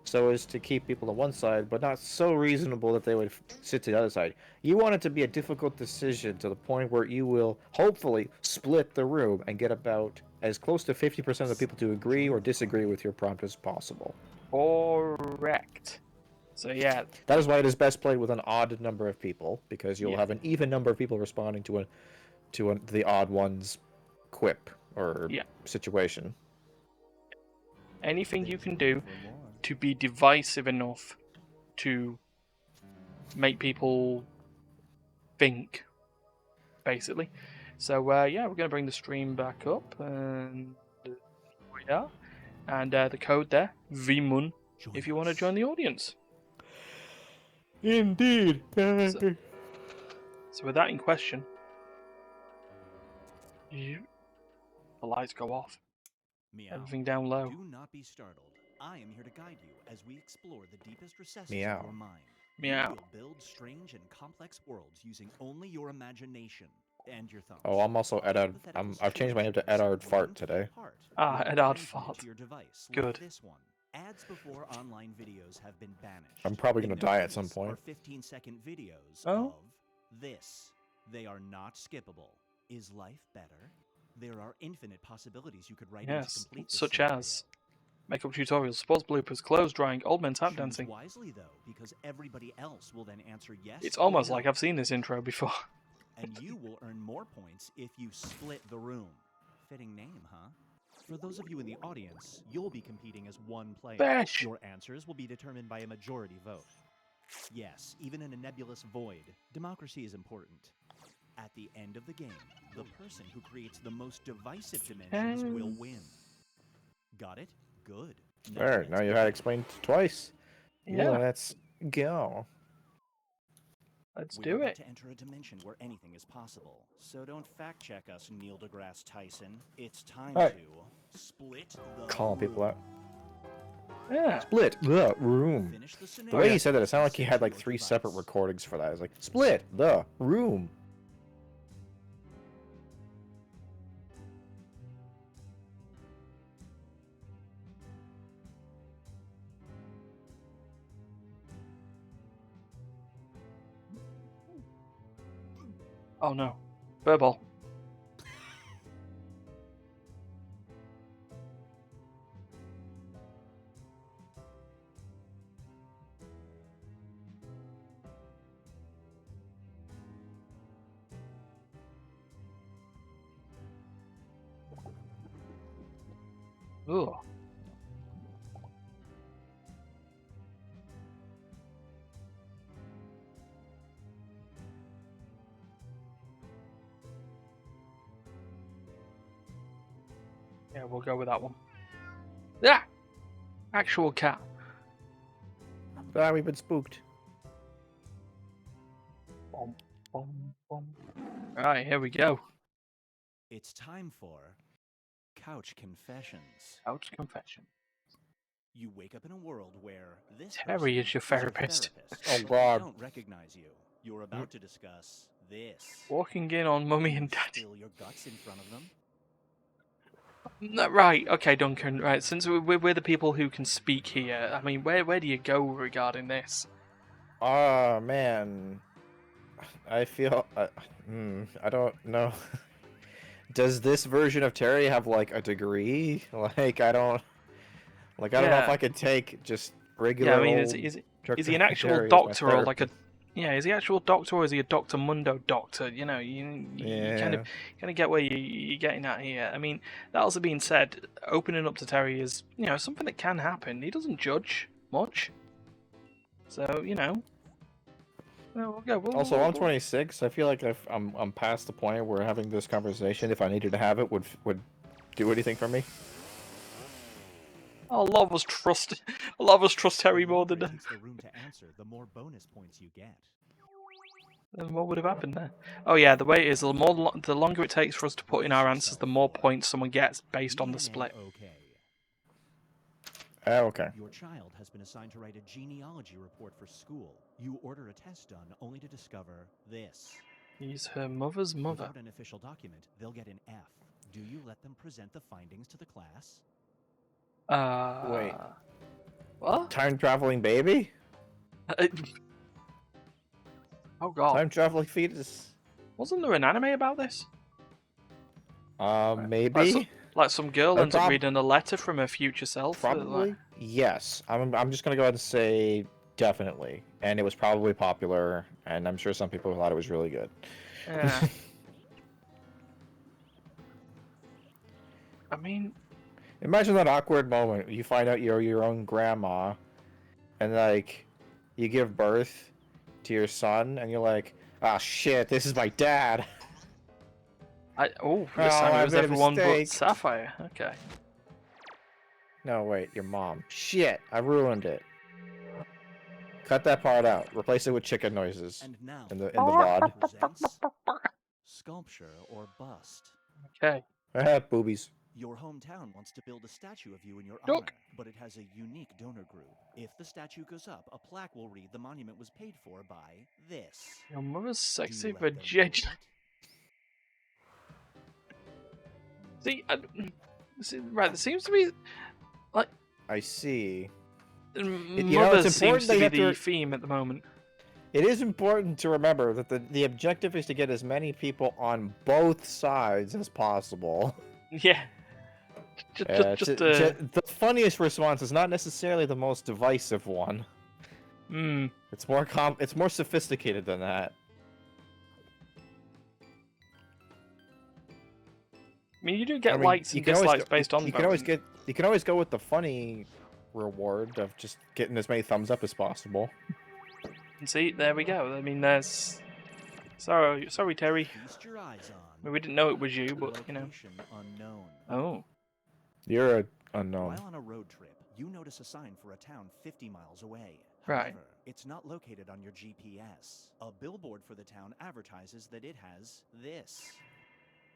so as to keep people to one side, but not so reasonable that they would sit to the other side. You want it to be a difficult decision to the point where you will hopefully split the room and get about as close to 50% of the people to agree or disagree with your prompt as possible. Correct. So yeah, That is why it is best played with an odd number of people, because you'll Yeah. have an even number of people responding to the odd one's quip or Yeah. situation. anything you can do to be divisive enough to make people think, basically. So yeah, we're going to bring the stream back up, and here we are. And the code there, VMUN, if you want to join the audience. Indeed. So with that in question, the lights go off. Meow. Everything down low. Do not be startled. I am here to guide you as we explore the deepest recesses Meow. of your mind. Meow. You will build strange and complex worlds using only your imagination and your thoughts. Oh, I'm also Edard. I've changed my name to Edard Fart today. Edard Fart. Your device, Good. Like this one. Ads before online videos have been banished. I'm probably gonna And die no at some these point. Are 15-second videos Oh? of this. They are not skippable. Is life better? There are infinite possibilities you could write in to Yes, complete this such scenario. as makeup tutorials, sports bloopers, clothes drying, old men tap Choose dancing. wisely though, because everybody else will then answer yes. It's or almost no. like I've seen this intro before. And you will earn more points if you split the room. Fitting name, huh? For those of you in the audience, you'll be competing as one player. Bash! Your answers will be determined by a majority vote. Yes, even in a nebulous void, democracy is important. At the end of the game, the person who creates the most divisive dimensions will win. Got it? Good. There, now you had explained twice. Yeah, Let's go. let's We're do about it. to enter a dimension where anything is possible. So don't fact check us, Neil deGrasse Tyson. It's time Alright. to split the Calling people out. Yeah. Split the room. Finish the The scenario. way he said that, it sounded like he had like 3 separate recordings for that. It's like, split the room. Oh no. Furball. Ugh. Yeah, we'll go with that one. Yeah! Actual cat. Ah, we've been spooked. Bum, bum, bum. Alright, here we go. It's time for Couch Confessions. Couch confession. You wake up in a world where this Terry person is your therapist. therapist, Oh, but God. they don't recognize you. You're about to discuss this. Walking in on Mummy and Daddy. Spill your guts in front of them. No, right, okay, Duncan. Right, since we're the people who can speak here, I mean, where do you go regarding this? Oh, man. I feel... I don't know. Does this version of Terry have like a degree? Like I don't know if Yeah. I could take just Yeah, I regular mean, old is he an Jack actual Terry as my doctor or like a therapist. yeah? Is he actual doctor or is he a Doctor Mundo doctor? You know, you Yeah. kind of get where you're getting at here. I mean, that also being said, opening up to Terry is something that can happen. He doesn't judge much, so we'll go. Also, I'm 26. I feel like if I'm past the point where having this conversation, if I needed to have it, would do anything for me. A lot of us trust Terry The more longer than it takes the room to answer, the more bonus points you get. what would have happened there. Oh yeah, the way it is, the longer it takes for us to put in our answers, the more points someone gets based on the DNA split. okay. Okay. Your child has been assigned to write a genealogy report for school. You order a test done only to discover this. He's her mother's mother. Without an official document, they'll get an F. Do you let them present the findings to the class? Wait. What? Time traveling baby? Oh god. Time traveling fetus? Wasn't there an anime about this? Maybe. Like some girl I ends up prob- reading a letter from her future self. Probably. Yes. I'm just gonna go ahead and say definitely. And it was probably popular, and I'm sure some people thought it was really good. Yeah. I mean, Imagine that awkward moment. You find out you're your own grandma, and like, you give birth to your son, and you're like, ah, shit, this is my dad. this Oh, time I it was made a everyone but mistake. Sapphire. Okay. No, wait, your mom. Shit, I ruined it. Cut that part out. Replace it with chicken noises And now, in the VOD. presents sculpture or bust. Okay. Boobies. Your hometown wants to build a statue of you in your Look. honor, but it has a unique donor group. If the statue goes up, a plaque will read the monument was paid for by this. Your mother's Do sexy you let them vagina. vote it? See, right, there seems to be I see. mother it's seems important to they be have the to- theme at the moment. It is important to remember that the objective is to get as many people on both sides as possible. Yeah. The funniest response is not necessarily the most divisive one. It's more sophisticated than that. I mean, you do get I mean, likes you and can always dislikes go- based on you the can always voting. you can always go with the funny reward of just getting as many thumbs up as possible. And see, there we go. I mean, there's. Sorry, Terry. Feast your eyes on. I mean, we didn't know it was you, but Location unknown. Oh. You're an unknown. While on a road trip, you notice a sign for a town 50 miles away. Right. However, it's not located on your GPS. A billboard for the town advertises that it has this.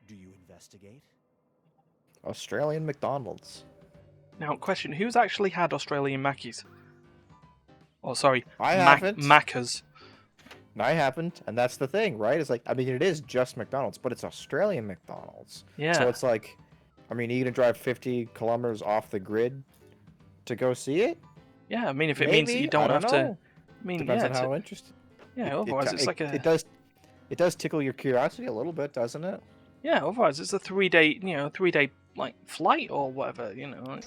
Do you investigate? Australian McDonald's. Now, question: who's actually had Australian Mackies? Oh, sorry, I haven't. Maccas. I haven't, and that's the thing, right? It's like, I mean, it is just McDonald's, but it's Australian McDonald's. Yeah. So it's like, I mean, are you gonna drive 50 kilometers off the grid to go see it? Yeah, I mean, if it means that you don't have to. I mean, Depends yeah, on how interested. yeah. Otherwise, it's like a. It does tickle your curiosity a little bit, doesn't it? Yeah, otherwise it's a 3-day, 3-day like flight or whatever, like-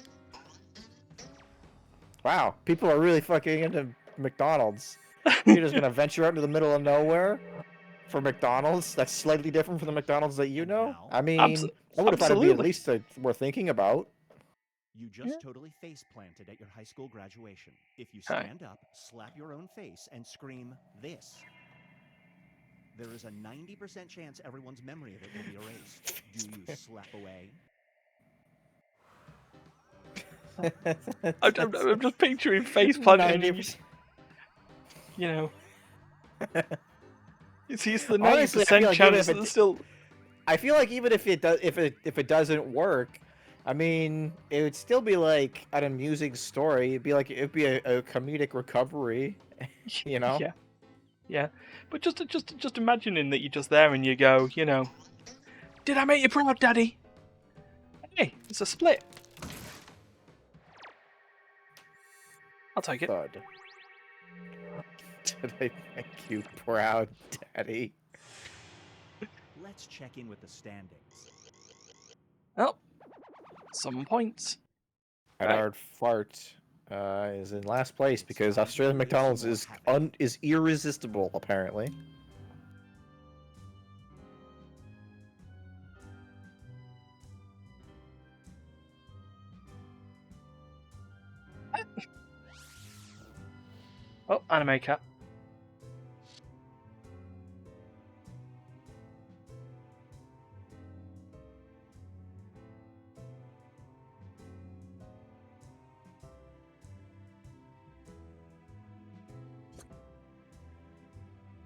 Wow, people are really fucking into McDonald's. You're just gonna venture out into the middle of nowhere for McDonald's? That's slightly different from the McDonald's that you know? I mean, I would have thought it'd be at absolutely. least worth thinking about. You just totally face planted at your high school graduation. If you stand up, slap your own face, and scream this, there is a 90% chance everyone's memory of it will be erased. Do you slap away? I'm just picturing face planting. 90%. It's the 90% Honestly, I feel like even chance if that it- still. I feel like even if it does, if it doesn't work, I mean, it would still be like an amusing story. It'd be a comedic recovery, you know? Yeah. But just imagining that you're just there and you go, did I make you proud, Daddy? Hey, it's a split. I'll take it. Thud. Did I make you proud, Daddy? Let's check in with the standings. some points. Edard Fart is in last place because Australian McDonald's is irresistible, apparently. Oh, anime cat.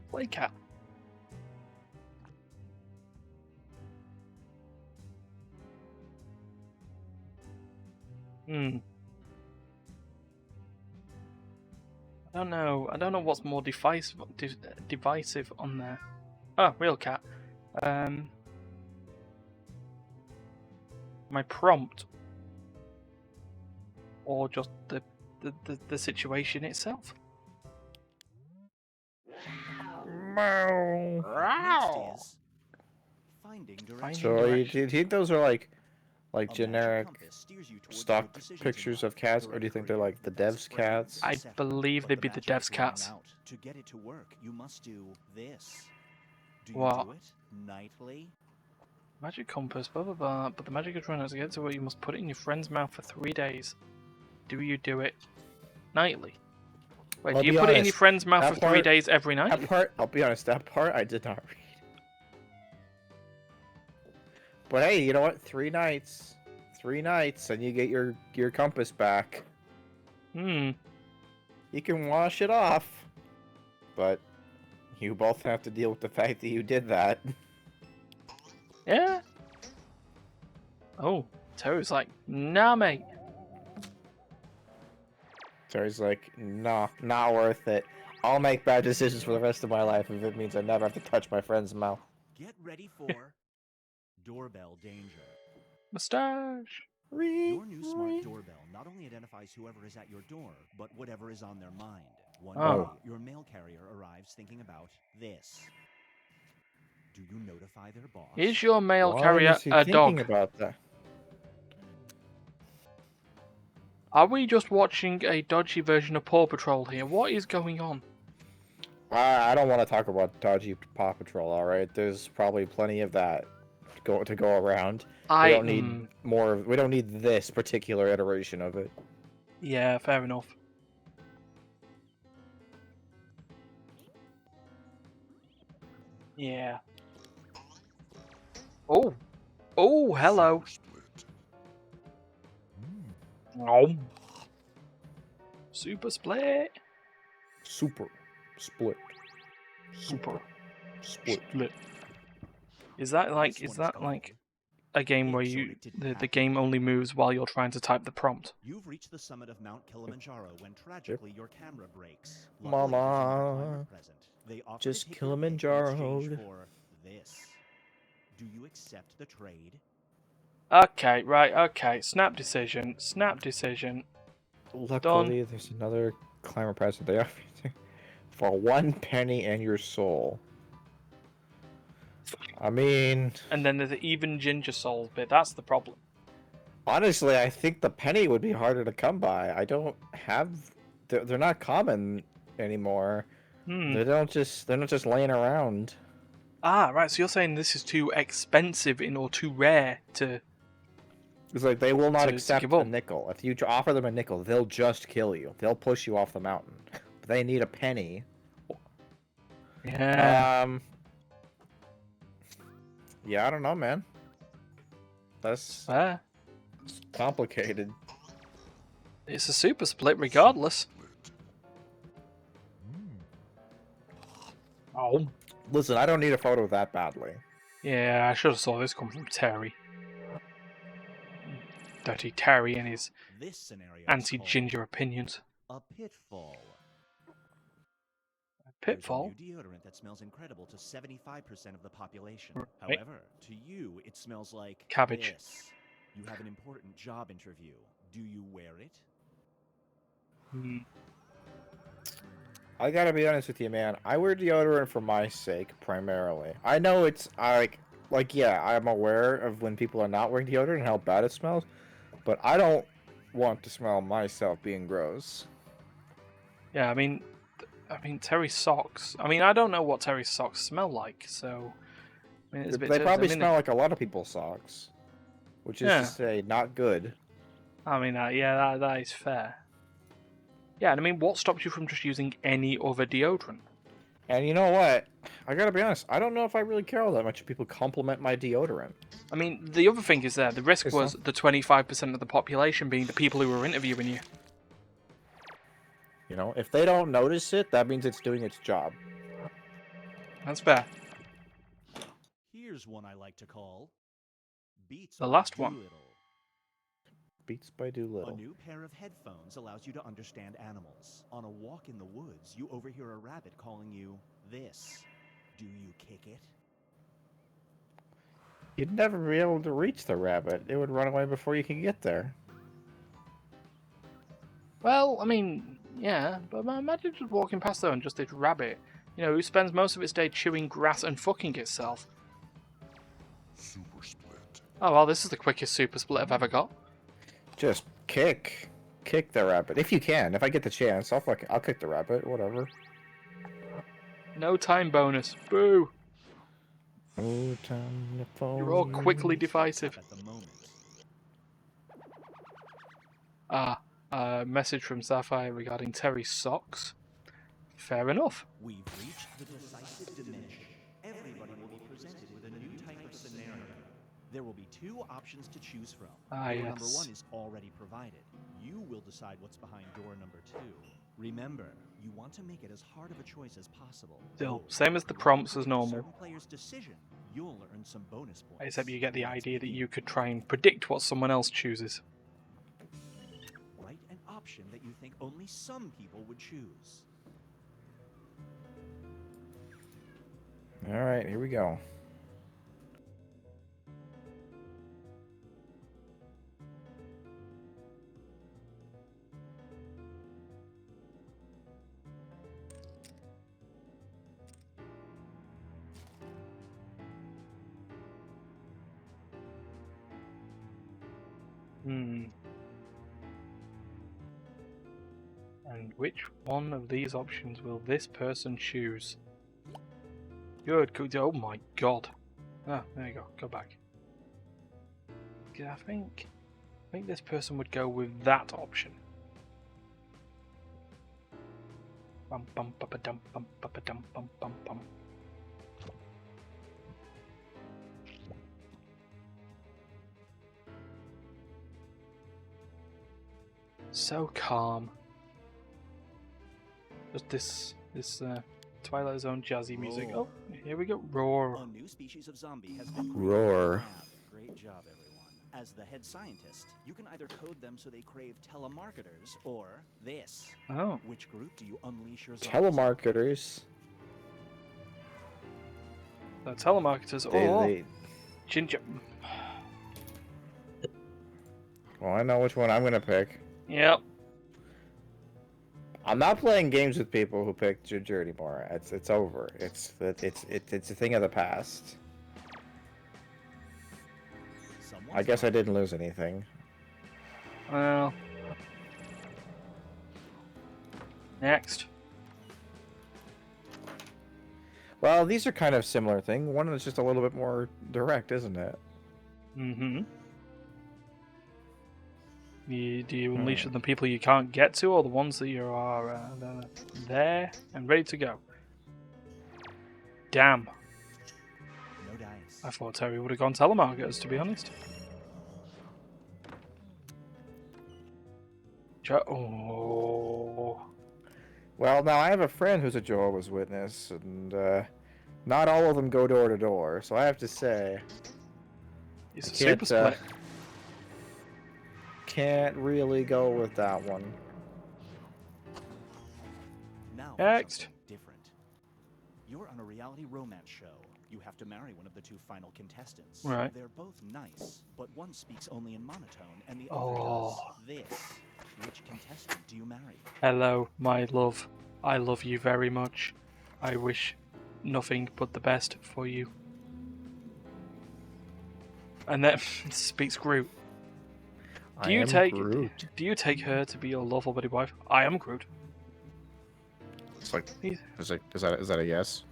Play cat. I don't know. I don't know what's more divisive on there. Oh, real cat. My prompt, or just the situation itself. Next is finding direction. So you think those are like A magic generic compass steers you towards stock good decisions in pictures life. of cats, or do you think they're like the devs' cats? I believe they'd be the devs' cats. To get it to work, you must do this. Do you What? do it nightly? Magic compass, blah blah blah. But the magic is run out to get to where you must put it in your friend's mouth for 3 days. Do you do it nightly? Wait, I'll do you be put it in honest, your friend's mouth that for 3 part- days every night? That part, I'll be honest, that part I did not read. But hey, you know what? 3 nights. 3 nights, and you get your compass back. Hmm. You can wash it off. But you both have to deal with the fact that you did that. Yeah. Oh, Terry's like, nah, mate. Terry's like, nah, not worth it. I'll make bad decisions for the rest of my life if it means I never have to touch my friend's mouth. Get ready for doorbell danger. Mustache. Your new smart doorbell not only identifies whoever is at your door, but whatever is on their mind. One Oh. day, your mail carrier arrives thinking about this. Do you notify their boss? Is your mail Why carrier is he a thinking dog? about that? Are we just watching a dodgy version of Paw Patrol here? What is going on? I don't want to talk about dodgy Paw Patrol. All right, there's probably plenty of that to go around. We don't need more. We don't need this particular iteration of it. Yeah, fair enough. Yeah. Oh. Oh, hello. Oh. Super split. Super split. Super Split. split. Is that like a game where the game only moves while you're trying to type the prompt? You've reached the summit of Mount Kilimanjaro when tragically your camera breaks. Mama, They offer just to take your pic in Kilimanjaro. exchange for this. Do you accept the trade? Okay, right, okay. Snap decision. Snap decision. Luckily, there's another climber present there for 1 penny and your soul. I mean, And then there's the even ginger souls bit. That's the problem. honestly, I think the penny would be harder to come by. I don't have. They're not common anymore. They're not just laying around. Ah, right. So you're saying this is too expensive or too rare to. It's like they will not to accept give a up. nickel. If you offer them a nickel, they'll just kill you. They'll push you off the mountain. But they need a penny. Yeah. Yeah, I don't know, man. That's Fair. complicated. It's a super split regardless. Oh. Listen, I don't need a photo that badly. Yeah, I should have saw this come from Terry. Dirty Terry and his This scenario is anti-ginger opinions. called a pitfall. Pitfall? There's a new deodorant that smells incredible to 75% of the population. Right. However, to you, it smells like Cabbage. this. You have an important job interview. Do you wear it? Hmm. I gotta be honest with you, man. I wear deodorant for my sake, primarily. I know it's, like, yeah, I'm aware of when people are not wearing deodorant and how bad it smells. But I don't want to smell myself being gross. Yeah, I mean, Terry's socks. I mean, I don't know what Terry's socks smell like, so I mean, it's a bit. They turds. probably I mean, smell like a lot of people's socks, which is Yeah. to say, not good. I mean, yeah, that is fair. Yeah, and I mean, what stops you from just using any other deodorant? And you know what? I gotta be honest. I don't know if I really care all that much if people compliment my deodorant. I mean, the other thing is there. The risk Is was that- the 25% of the population being the people who were interviewing you. You know, if they don't notice it, that means it's doing its job. That's fair. Here's one I like to call Beats The by last one. Doolittle. Beats by A Doolittle. new pair of headphones allows you to understand animals. On a walk in the woods, you overhear a rabbit calling you this. Do you kick it? You'd never be able to reach the rabbit. It would run away before you can get there. Well, I mean, yeah, but imagine just walking past there and just this rabbit, you know, who spends most of its day chewing grass and fucking itself. Super split. Oh well, this is the quickest super split I've ever got. Just kick the rabbit if you can. If I get the chance, I'll kick the rabbit. Whatever. No time bonus. Boo! Oh, time to fall. You're all quickly divisive. At the moment. Message from Sapphire regarding Terry's socks. Fair enough. We've reached the decisive dimension. Everybody will be presented with a new type of scenario. There will be two options to choose from. Door number Yes. 1 is already provided. You will decide what's behind door number 2. Remember, you want to make it as hard of a choice as possible. Still, Oh, same as the if you prompts pick as a normal. certain player's decision, you'll earn some bonus points. Except you get the Let's idea that begin. you could try and predict what someone else chooses. Write an option that you think only some people would choose. All right, here we go. Hmm. And which one of these options will this person choose? Good. Oh my god. Ah, there you go. Go back. I think this person would go with that option. Bum bum ba dum bum ba dum bum bum bum. So calm. Just this Twilight Zone jazzy music. Roar. Oh, here we go. Roar. A new species of zombie has been created. Roar. Great job, everyone. As the head scientist, you can either code them so they crave telemarketers or this. Oh. Which group do you unleash your zombies? Telemarketers. The telemarketers or They... ginger. Well, I know which one I'm gonna pick. Yep. I'm not playing games with people who pick Ginger anymore. It's over. It's a thing of the past. I guess I didn't lose anything. Well. Next. Well, these are kind of similar thing. One is just a little bit more direct, isn't it? Mm-hmm. Do you unleash the people you can't get to, or the ones that you are there and ready to go? Damn. No dice. I thought Terry would have gone telemarketers, to be honest. Oh. Well, now I have a friend who's a Jehovah's Witness, and not all of them go door to door. So I have to say, It's a can't, super split. can't really go with that one. Now for Next. something different. You're on a reality romance show. You have to marry one of the two final contestants. Right. They're both nice, but one speaks only in monotone and the other Oh. does this. Which contestant do you marry? Hello, my love. I love you very much. I wish nothing but the best for you. And then speaks Groot. Do you take her to be your lawful buddy wife? I am Groot. It's like, He's- is that a yes?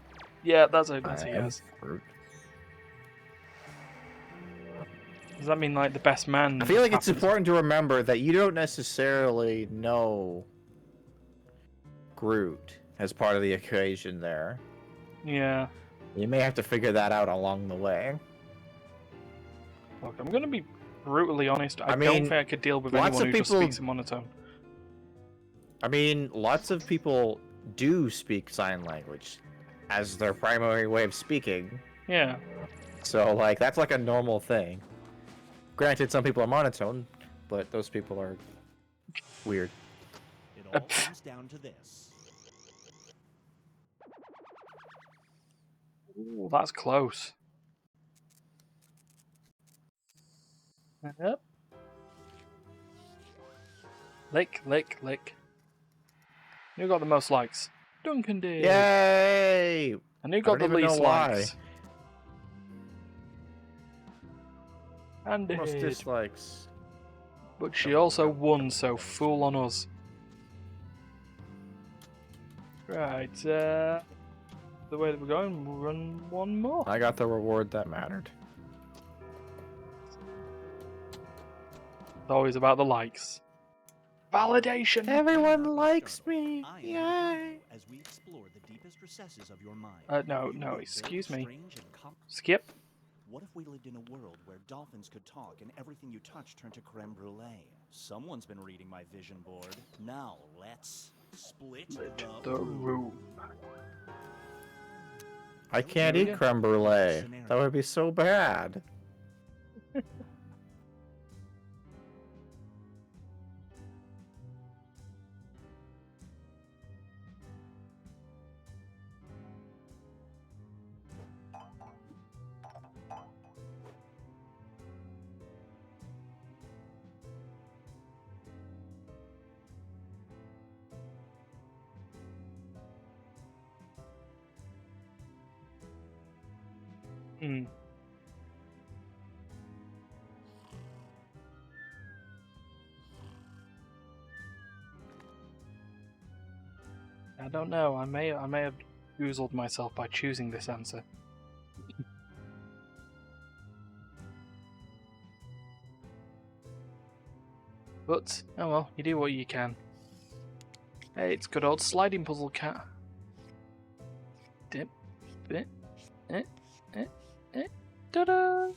Yeah, that's a I am yes. Groot. Does that mean like the best man? I feel like it's happens- important to remember that you don't necessarily know Groot as part of the equation there. Yeah. You may have to figure that out along the way. Look, I'm gonna be brutally honest. I I don't mean, think I could deal with lots anyone of who just people- speaks in monotone. I mean, lots of people do speak sign language as their primary way of speaking. Yeah. So, like, that's like a normal thing. Granted, some people are monotone, but those people are weird. It all comes down to this. Ooh, that's close. Yep. Lick, lick, lick. Who got the most likes? Duncan did. Yay! And who got the don't even know least why. likes? And Most did. dislikes. But she also won, so fool on us. Right, the way that we're going, we'll run one more. I got the reward that mattered. It's always about the likes. Validation! Everyone likes me! I am Yay! Ricardo, as we explore the deepest recesses of your mind. No, You no, will build excuse me. strange and Skip. What if we lived in a world where dolphins could talk and everything you touch turned to creme brulee? Someone's been reading my vision board. Now let's split The room. I can't Yeah. eat creme brulee. That would be so bad. Hmm. I don't know. I may have oozled myself by choosing this answer. But oh well, you do what you can. Hey, it's good old sliding puzzle cat. Dip, bit, ta-da!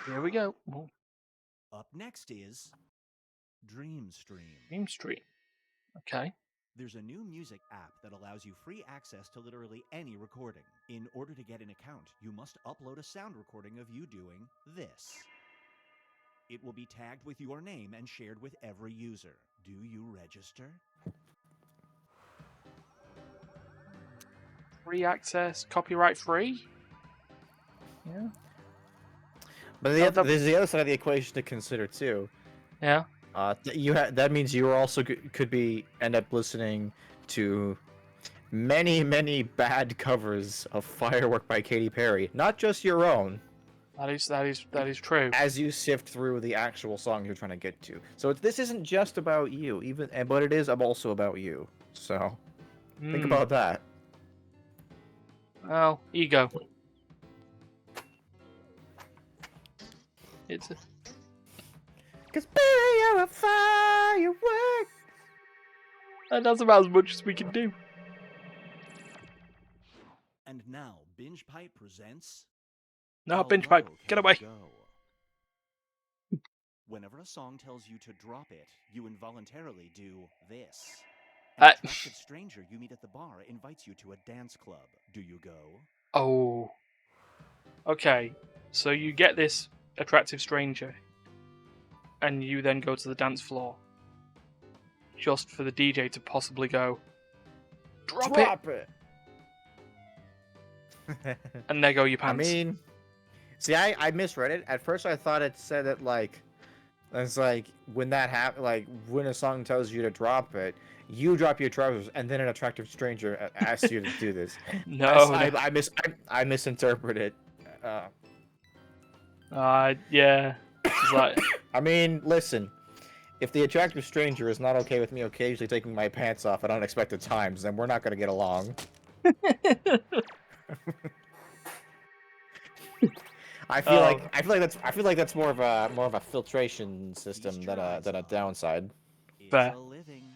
Here we go. Oh, Up next is Dream Stream. Dream Street. Okay. There's a new music app that allows you free access to literally any recording. In order to get an account, you must upload a sound recording of you doing this. It will be tagged with your name and shared with every user. Do you register? Free access, copyright free. Yeah. But there's the other side of the equation to consider too. Yeah. That means you also could end up listening to many bad covers of Firework by Katy Perry, not just your own. That is true. As you sift through the actual song you're trying to get to, so this isn't just about you, but it is also about you. So think about that. Well, ego. It's a... Cause baby, you're a firework. And that's about as much as we can do. And now, Binge Pipe presents. No, Binge Pipe, How Low get Can away. You Go? Whenever a song tells you to drop it, you involuntarily do this. An attractive stranger you meet at the bar invites you to a dance club. Do you go? Oh. Okay, so you get this attractive stranger, and you then go to the dance floor, just for the DJ to possibly go, drop it! And there go your I pants. mean, see, I misread it. At first, I thought it said that it's like when that happens, like when a song tells you to drop it, you drop your trousers, and then an attractive stranger asks you to do this. No, I misinterpreted. Yeah. It's like, I mean, listen. If the attractive stranger is not okay with me occasionally taking my pants off at unexpected times, then we're not gonna get along. Oh. I feel like that's more of a filtration system than a downside. It's Fair. a living.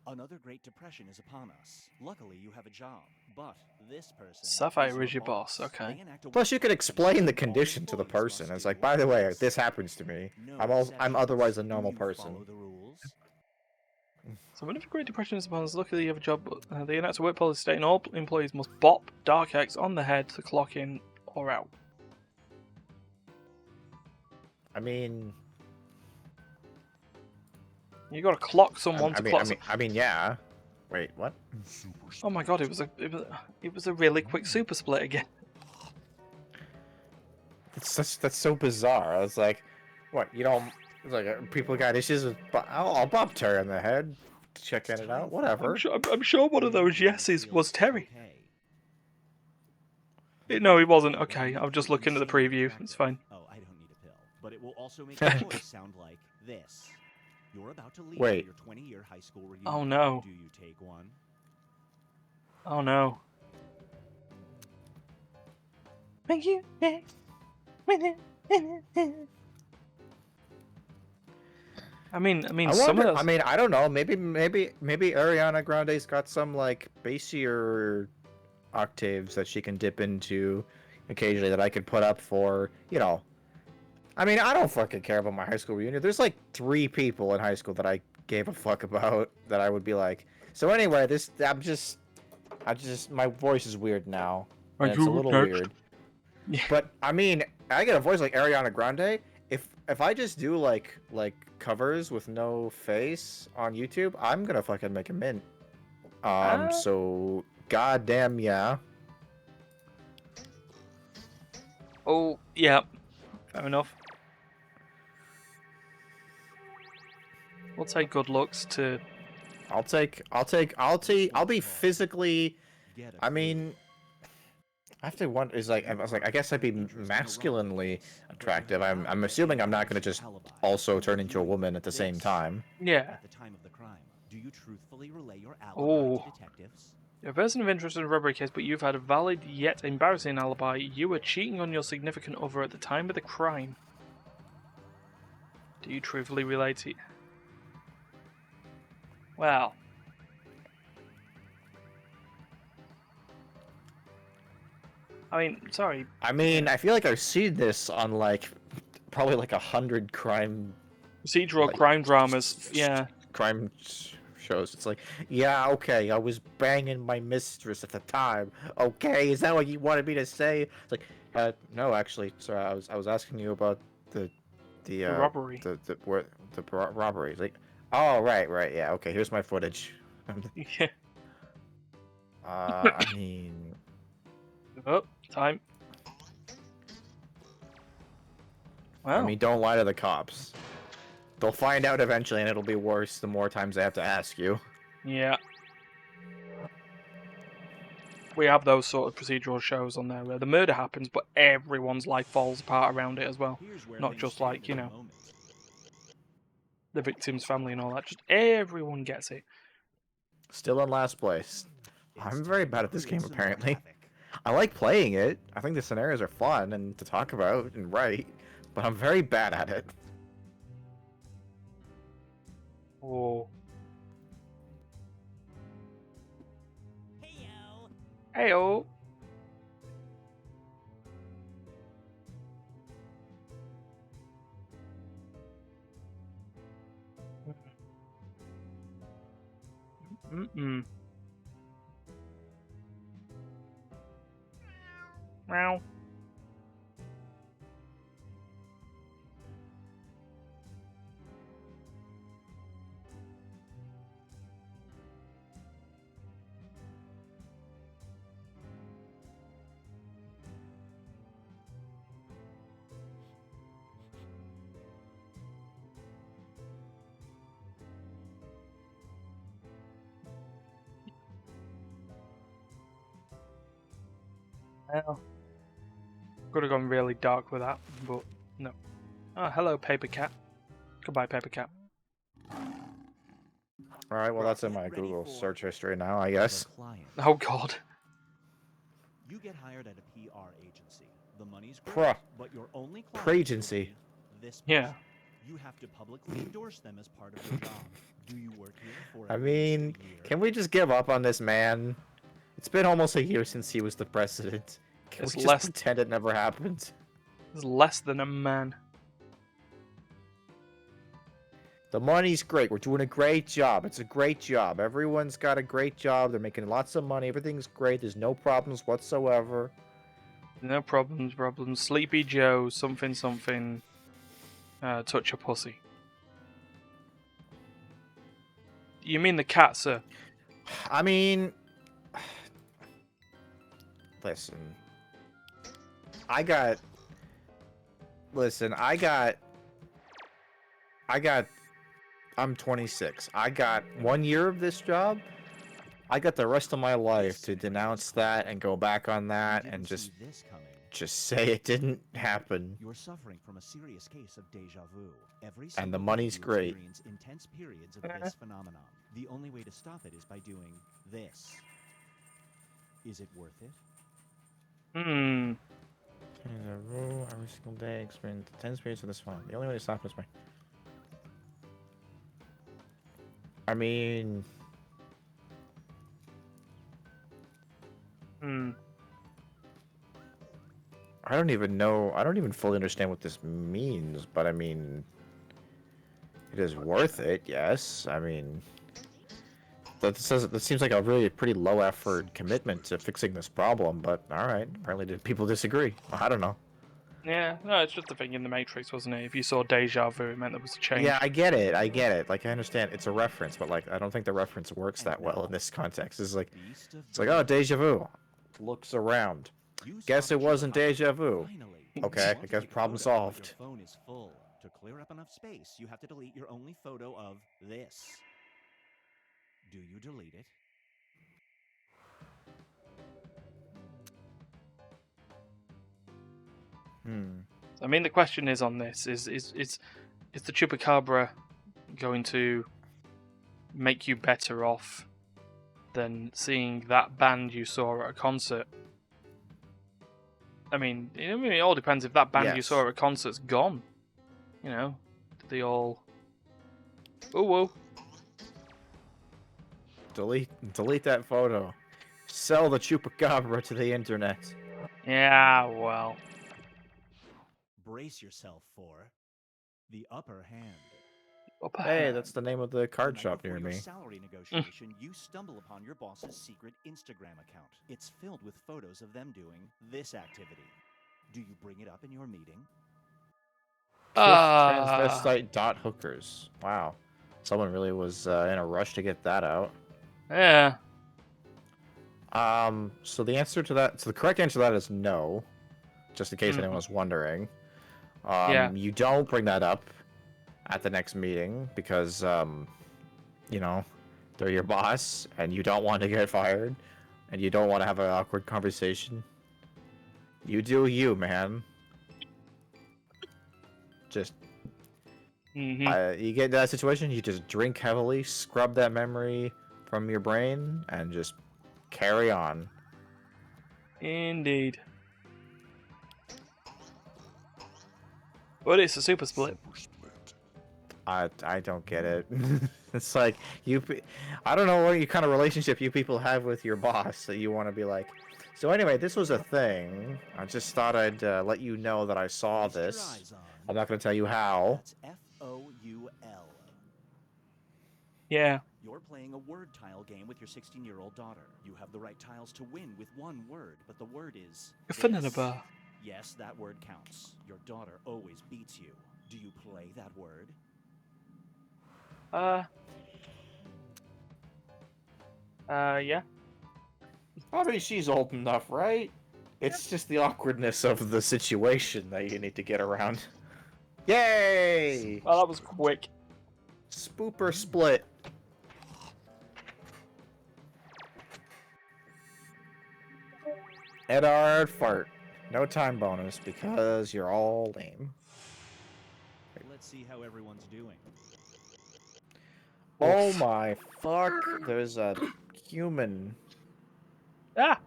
Another Great Depression is upon us. Luckily, you have a job, but this person Sapphire is your boss, okay. They enact a Plus, you work could policy explain the all condition to the employees person. must It's do. like, by the way, Yes. this happens to me. No I'm exceptions. otherwise a Do normal you person. follow the rules? So when a Great Depression is upon us, luckily you have a job. They enact a work policy stating all employees must bop Dark X on the head to clock in or out. I mean, You got to clock someone to clock. I mean, yeah. Wait, what? Oh my god! It was a really quick super split again. That's so bizarre. I was like, what? You know, it's like people got issues with. I'll bop Terry on the head, checking it out. Whatever. I'm sure one of those yeses was Terry. No, he wasn't. Okay, I'm just looking at the preview. It's fine. Oh, I don't need a pill, but it will also make your voice sound like this. You're about to leave Wait. for your 20-year high school reunion. Oh no. Do you take one? Oh no. Thank you. I mean, some of those. I mean, I don't know. Maybe Ariana Grande's got some like bassier octaves that she can dip into occasionally that I could put up for, you know. I mean, I don't fucking care about my high school reunion. There's like 3 people in high school that I gave a fuck about that I would be like. So anyway, my voice is weird now. And it's a little weird. Yeah. But I mean, I get a voice like Ariana Grande. If I just do like covers with no face on YouTube, I'm gonna fucking make a mint. So goddamn yeah. Oh yeah. Fair enough. We'll take good looks to. I'll be physically. Get a I mean, I have to wonder. I guess I'd be masculinely attractive. I'm assuming I'm not gonna just also turn into a woman at the same time. Yeah. At the time of the crime, do you truthfully relay your alibi Oh. to detectives? You're a person of interest in a robbery case, but you've had a valid yet embarrassing alibi. You were cheating on your significant other at the time of the crime. Do you truthfully relate it? Well. I mean, sorry. I mean, I feel like I've seen this on like probably like 100 crime Procedural like, crime dramas, yeah. crime shows. It's like, yeah, okay, I was banging my mistress at the time. Okay, is that what you wanted me to say? It's like, no, actually, sir, I was asking you about the robbery. the robbery. It's like, oh, right, yeah, okay, here's my footage. Yeah. I mean, Oh, time. Well, I mean, don't lie to the cops. They'll find out eventually, and it'll be worse the more times they have to ask you. yeah. We have those sort of procedural shows on there where the murder happens, but everyone's life falls apart around it as well. Here's where Not things just stand like, at you the know, moment. the victim's family and all that. Just everyone gets it. Still in last place. It's I'm very time bad to at this create game, some more apparently. havoc. I like playing it. I think the scenarios are fun and to talk about and write, but I'm very bad at it. Oh. Heyo. Heyo. Mm-mm. Meow. Well. Could have gone really dark with that, but no. Oh, hello, Paper Cat. Goodbye, Paper Cat. Alright, well, that's in my Get ready Google for search history now, I guess. the client. Oh, God. You get hired at a PR agency. The money's great, Bruh. but your only client Pre-agency. will be this Yeah. person. You have to publicly endorse them as part of your job. Do you work here for I at least mean, a year? can we just give up on this man? It's been almost a year since he was the president. Can It's we just less- pretend it never happened? It's less than a man. The money's great. We're doing a great job. It's a great job. Everyone's got a great job. They're making lots of money. Everything's great. There's no problems whatsoever. No problems. Sleepy Joe, something. Touch a pussy. You mean the cat, sir? I mean, listen. I'm 26. I got 1 year of this job. I got the rest of my life to denounce that and go back on that You and didn't see this coming. just say it didn't happen. You're suffering from a serious case of deja vu. Every And the single money's day you great. experience intense periods of this phenomenon. The only way to stop it is by doing this. Is it worth it? Hmm. Every single day, experience 10 periods of this fun. The only way to stop is by. I mean, Hmm. I don't even know. I don't even fully understand what this means, but I mean, it is worth it. Yes. I mean, that seems like a really pretty low effort commitment to fixing this problem. But all right, apparently people disagree. I don't know. Yeah. No, it's just the thing in the Matrix, wasn't it? If you saw deja vu, it meant there was a change. Yeah, I get it. I get it. Like I understand it's a reference, but like I don't think the reference works that well in this context. It's like oh, deja vu. Looks around. Guess it wasn't deja vu. Okay, I guess problem solved. Your phone is full. To clear up enough space, you have to delete your only photo of this. Do you delete it? I mean, the question is on this: is the chupacabra going to make you better off than seeing that band you saw at a concert? I mean, it all depends. If that band you Yes. saw at a concert's gone, you know, did they all? Oh, whoa! Delete that photo. Sell the chupacabra to the internet. Yeah, well, Brace yourself for the upper hand. Hey, that's the name of the card The night shop before near your me. salary negotiation, you stumble upon your boss's secret Instagram account. It's filled with photos of them doing this activity. Do you bring it up in your meeting? Transvestite dot hookers. Wow. Someone really was in a rush to get that out. yeah. So the answer to that, so the correct answer to that is no. Just in case Mhm. anyone was wondering. Yeah. You don't bring that up at the next meeting because, you know, they're your boss and you don't want to get fired and you don't want to have an awkward conversation. You do you, man. Just, Mm-hmm. you get in that situation, you just drink heavily, scrub that memory from your brain, and just carry on. Indeed. But it's a super split. I don't get it. It's like I don't know what kind of relationship you people have with your boss that you want to be like. So anyway, this was a thing. I just thought I'd let you know that I saw Rest your this. eyes on. I'm not going to tell you how. That's F-O-U-L. Yeah. You're playing a word tile game with your 16-year-old daughter. You have the right tiles to win with one word, but the word is Banana this. bar. Yes, that word counts. Your daughter always beats you. Do you play that word? Yeah. I mean, she's old enough, right? It's just the awkwardness of the situation that you need to get around. Yay! Well, that was quick. Spooper split. Edard fart. No time bonus because you're all lame. Let's see how everyone's doing. Oh Oof. my fuck! There's a human. Ah!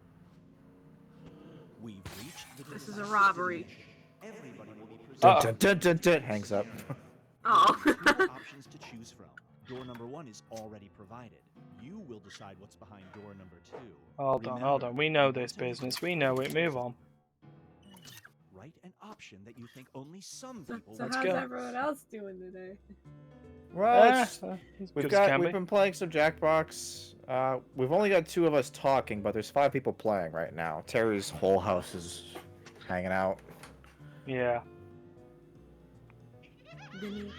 We've reached the This is a decisive robbery. division. Everybody will be Dun, Uh-oh. dun, dun, dun, dun, hangs up. Oh. There are 3 options to choose from. Door number 1 is already provided. You will decide what's behind door number 2. Hold on. We know this business. We know it. Move on. Write an option that you think only some So, people so will Let's how's go. everyone else doing today? Well, Ah, it's, as we've good as can be. been playing some Jackbox. We've only got 2 of us talking, but there's 5 people playing right now. Terry's whole house is hanging out. Yeah. Vinny.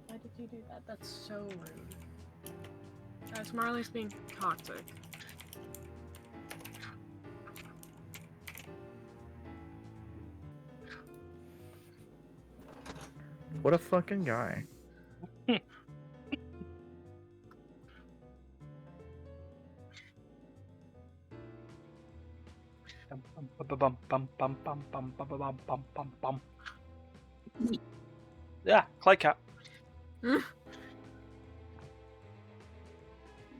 Why did you do that? That's so rude. Guys, Marley's being toxic. What a fucking guy. Yeah, clay cat.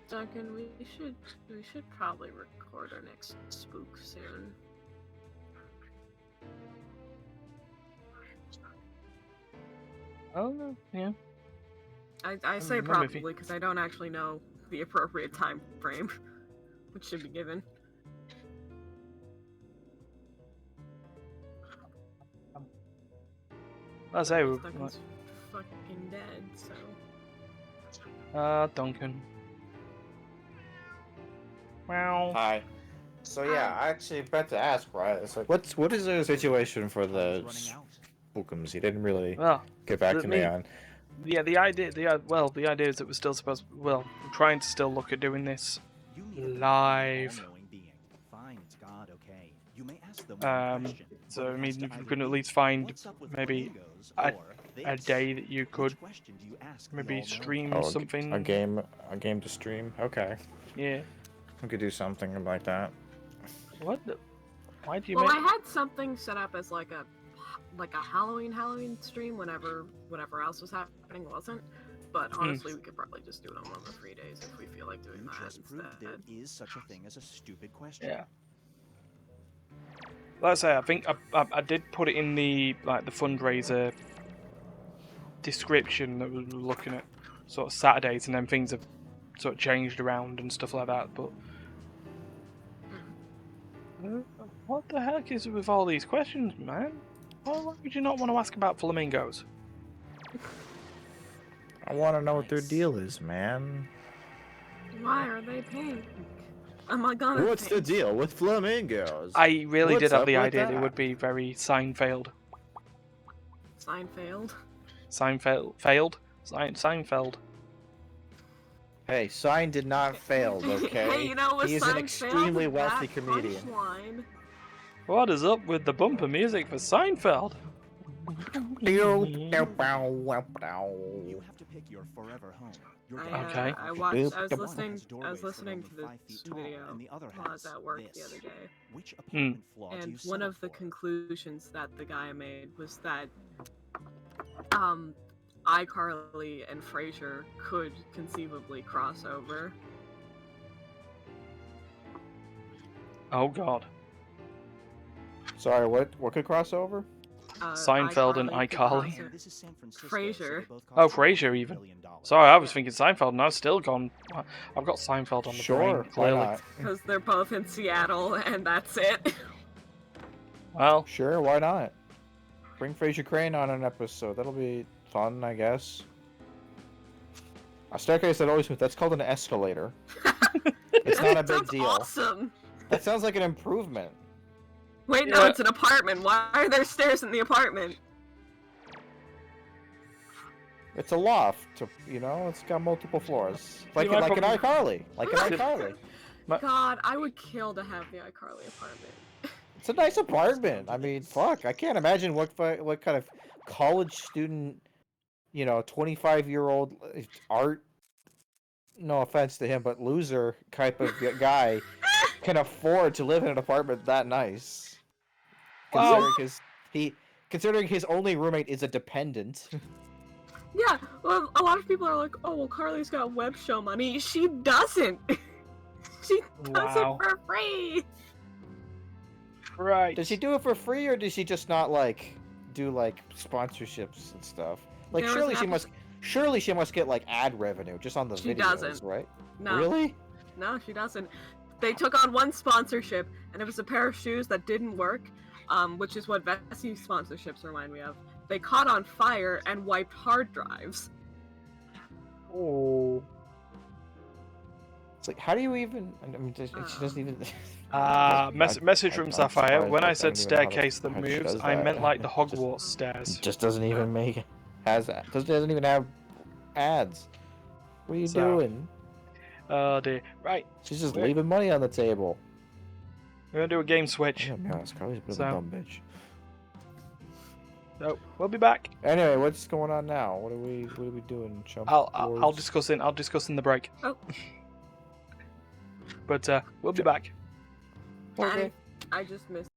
Duncan, we should probably record our next spook soon. Oh no, yeah. I say Maybe. probably because I don't actually know the appropriate time frame which should be given. I say, Duncan's fucking dead, so. Duncan. Wow. Hi. So yeah, I actually meant to ask, right? It's like, what is the situation for the Running out. spookums? He didn't really Well, get back the- to me me- on. yeah. The idea is that we're still supposed. Well, we're trying to still look at doing this You meet a live. all-knowing being. Fine, it's God, okay. You may ask them Um, one question, so, but I it mean, has to if you either can at be, least find "What's up with maybe flamingos?" a or a this. day that you could Which question do you ask the maybe all-knowing? stream Oh, something. a game to stream. Okay, Yeah. we could do something like that. What? Why do you Well, make? I had something set up as like a Halloween stream whenever whatever else was happening wasn't. But honestly, we could probably just do it on one of the free days if we feel like doing You that just proved there instead. is such a thing as a stupid question. Yeah. Like I say, I think I did put it in the fundraiser description that we were looking at sort of Saturdays, and then things have sort of changed around and stuff like that. But what the heck is it with all these questions, man? Why would you not want to ask about flamingos? I want to know what their deal is, man. Why are they pink? Am I gonna What's the pink? deal with flamingos? I really What's did have up the with idea that? it would be very Seinfeld. Sign failed. Seinfeld. Hey, Sign did not fail, okay? Hey, you know what? He's an extremely wealthy comedian. Punchline. What is up with the bumper music for Seinfeld? You have to pick your forever home. Your I, dad Okay. I has watched. one I was has listening. I doorways was that are listening to only 5 this feet tall, video and the other while I was has at work the this. other day, Which apartment flaw do you and one settle of the for? conclusions that the guy made was that iCarly and Frasier could conceivably cross over. Oh God. Sorry, what could cross over? Seinfeld and could iCarly. cross And over. this is San Francisco, Frasier. so they both Oh, cost Frasier $1 even. billion. Sorry, I was thinking Seinfeld, and I've still gone. I've got Seinfeld on the Sure, brain. why Clearly. not? Because they're both in Seattle, and that's it. Well, Sure, why not? Bring Fraser Crane on an episode. That'll be fun, I guess. A staircase that always moves. That's called an escalator. It's not a big That's deal. awesome. That sounds like an improvement. Wait, no, Yeah. it's an apartment. Why are there stairs in the apartment? It's a loft. It's got multiple floors. Like You might an probably- iCarly. Like an iCarly. God, I would kill to have the iCarly apartment. It's a nice apartment. I mean, fuck. I can't imagine what kind of college student, 25-year-old art. No offense to him, but loser type of guy can afford to live in an apartment that nice. Wow. Considering his only roommate is a dependent. Yeah, well, a lot of people are like, oh, well, Carly's got web show money. She doesn't. She does it Wow. for free. Right. Does she do it for free, or does she just not like do like sponsorships and stuff? Like There was surely an she must. Surely she must get like ad revenue just on the She videos, doesn't. right? No. Really? No, she doesn't. They took on one sponsorship, and it was a pair of shoes that didn't work, which is what Vessi sponsorships remind me of. They caught on fire and wiped hard drives. Oh. It's like, how do you even? I mean, she doesn't even. Message from I'm Sapphire. surprised When I I said don't even know how staircase that she moves, does I that. meant like the Just- Hogwarts stairs. Just doesn't even make doesn't even have ads. What are you So- doing? Oh dear. Right. She's just We're- leaving money on the table. We're gonna do a game switch. Yeah, to be honest, Carly's a bit of So- a dumb bitch. So we'll be back. Anyway, what's going on now? What are we doing? Jump I'll boards? discuss in the break. Oh. But we'll be back. Okay. I just missed.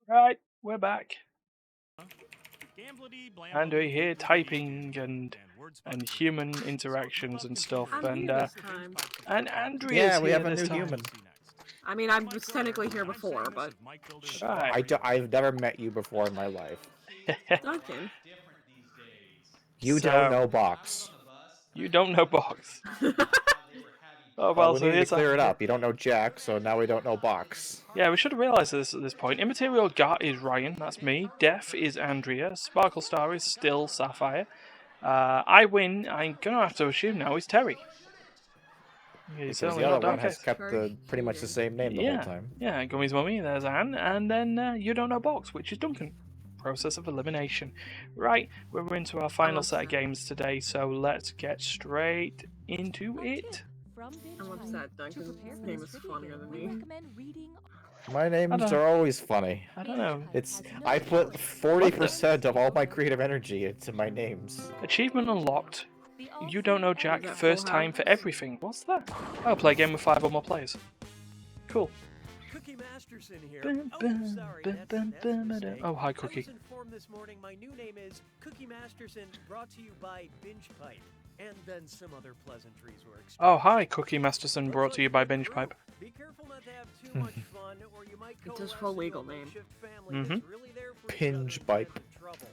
Right, we're back. Gamblety, And we hear blamblety, typing gimblety, and human interactions and stuff. I'm And here this time. Andrea's Yeah, we here have a this new time. human. I mean, I was technically here before, but Right. I've never met you before in my life. Duncan. You So- don't know Box. You don't know Box. Oh, Well, well, we so need to here's clear it a... up. You don't know Jack, so now we don't know Box. Yeah, we should have realised this at this point. Immaterial Gut is Ryan, that's me. Def is Andrea. Sparkle Star is still Sapphire. I win. I'm gonna have to assume now is Terry. He's Because certainly the not other one has Dark kept Very pretty much the cheating. same name the whole Yeah, time. yeah. Gummy's Mummy, there's Anne, and then you don't know Box, which is Duncan. Process of elimination. Right, we're into our final set of games today, so let's get straight into it. I'm upset. Duncan's name is funnier than me. My names don't- are always funny. I don't know. I put 40% of all my creative energy into my names. Achievement unlocked. You don't know Jack. Is that First Full time House? for everything. What's that? I'll play a game with 5 or more players. Cool. Cookie Masterson here. Bum, Oh, bum, sorry, bum, that's bum, a bum, mistake. oh, hi, I Cookie. was informed this morning my new name is Cookie Masterson, brought to you by Binge Pipe, and then some other pleasantries were exchanged. Oh, hi, Cookie Masterson, brought to you by Binge Pipe. Be careful not to have too much fun, or you might It's his coalesce full into a legal name. makeshift family that's really there for each Binge other in Pipe. times of trouble.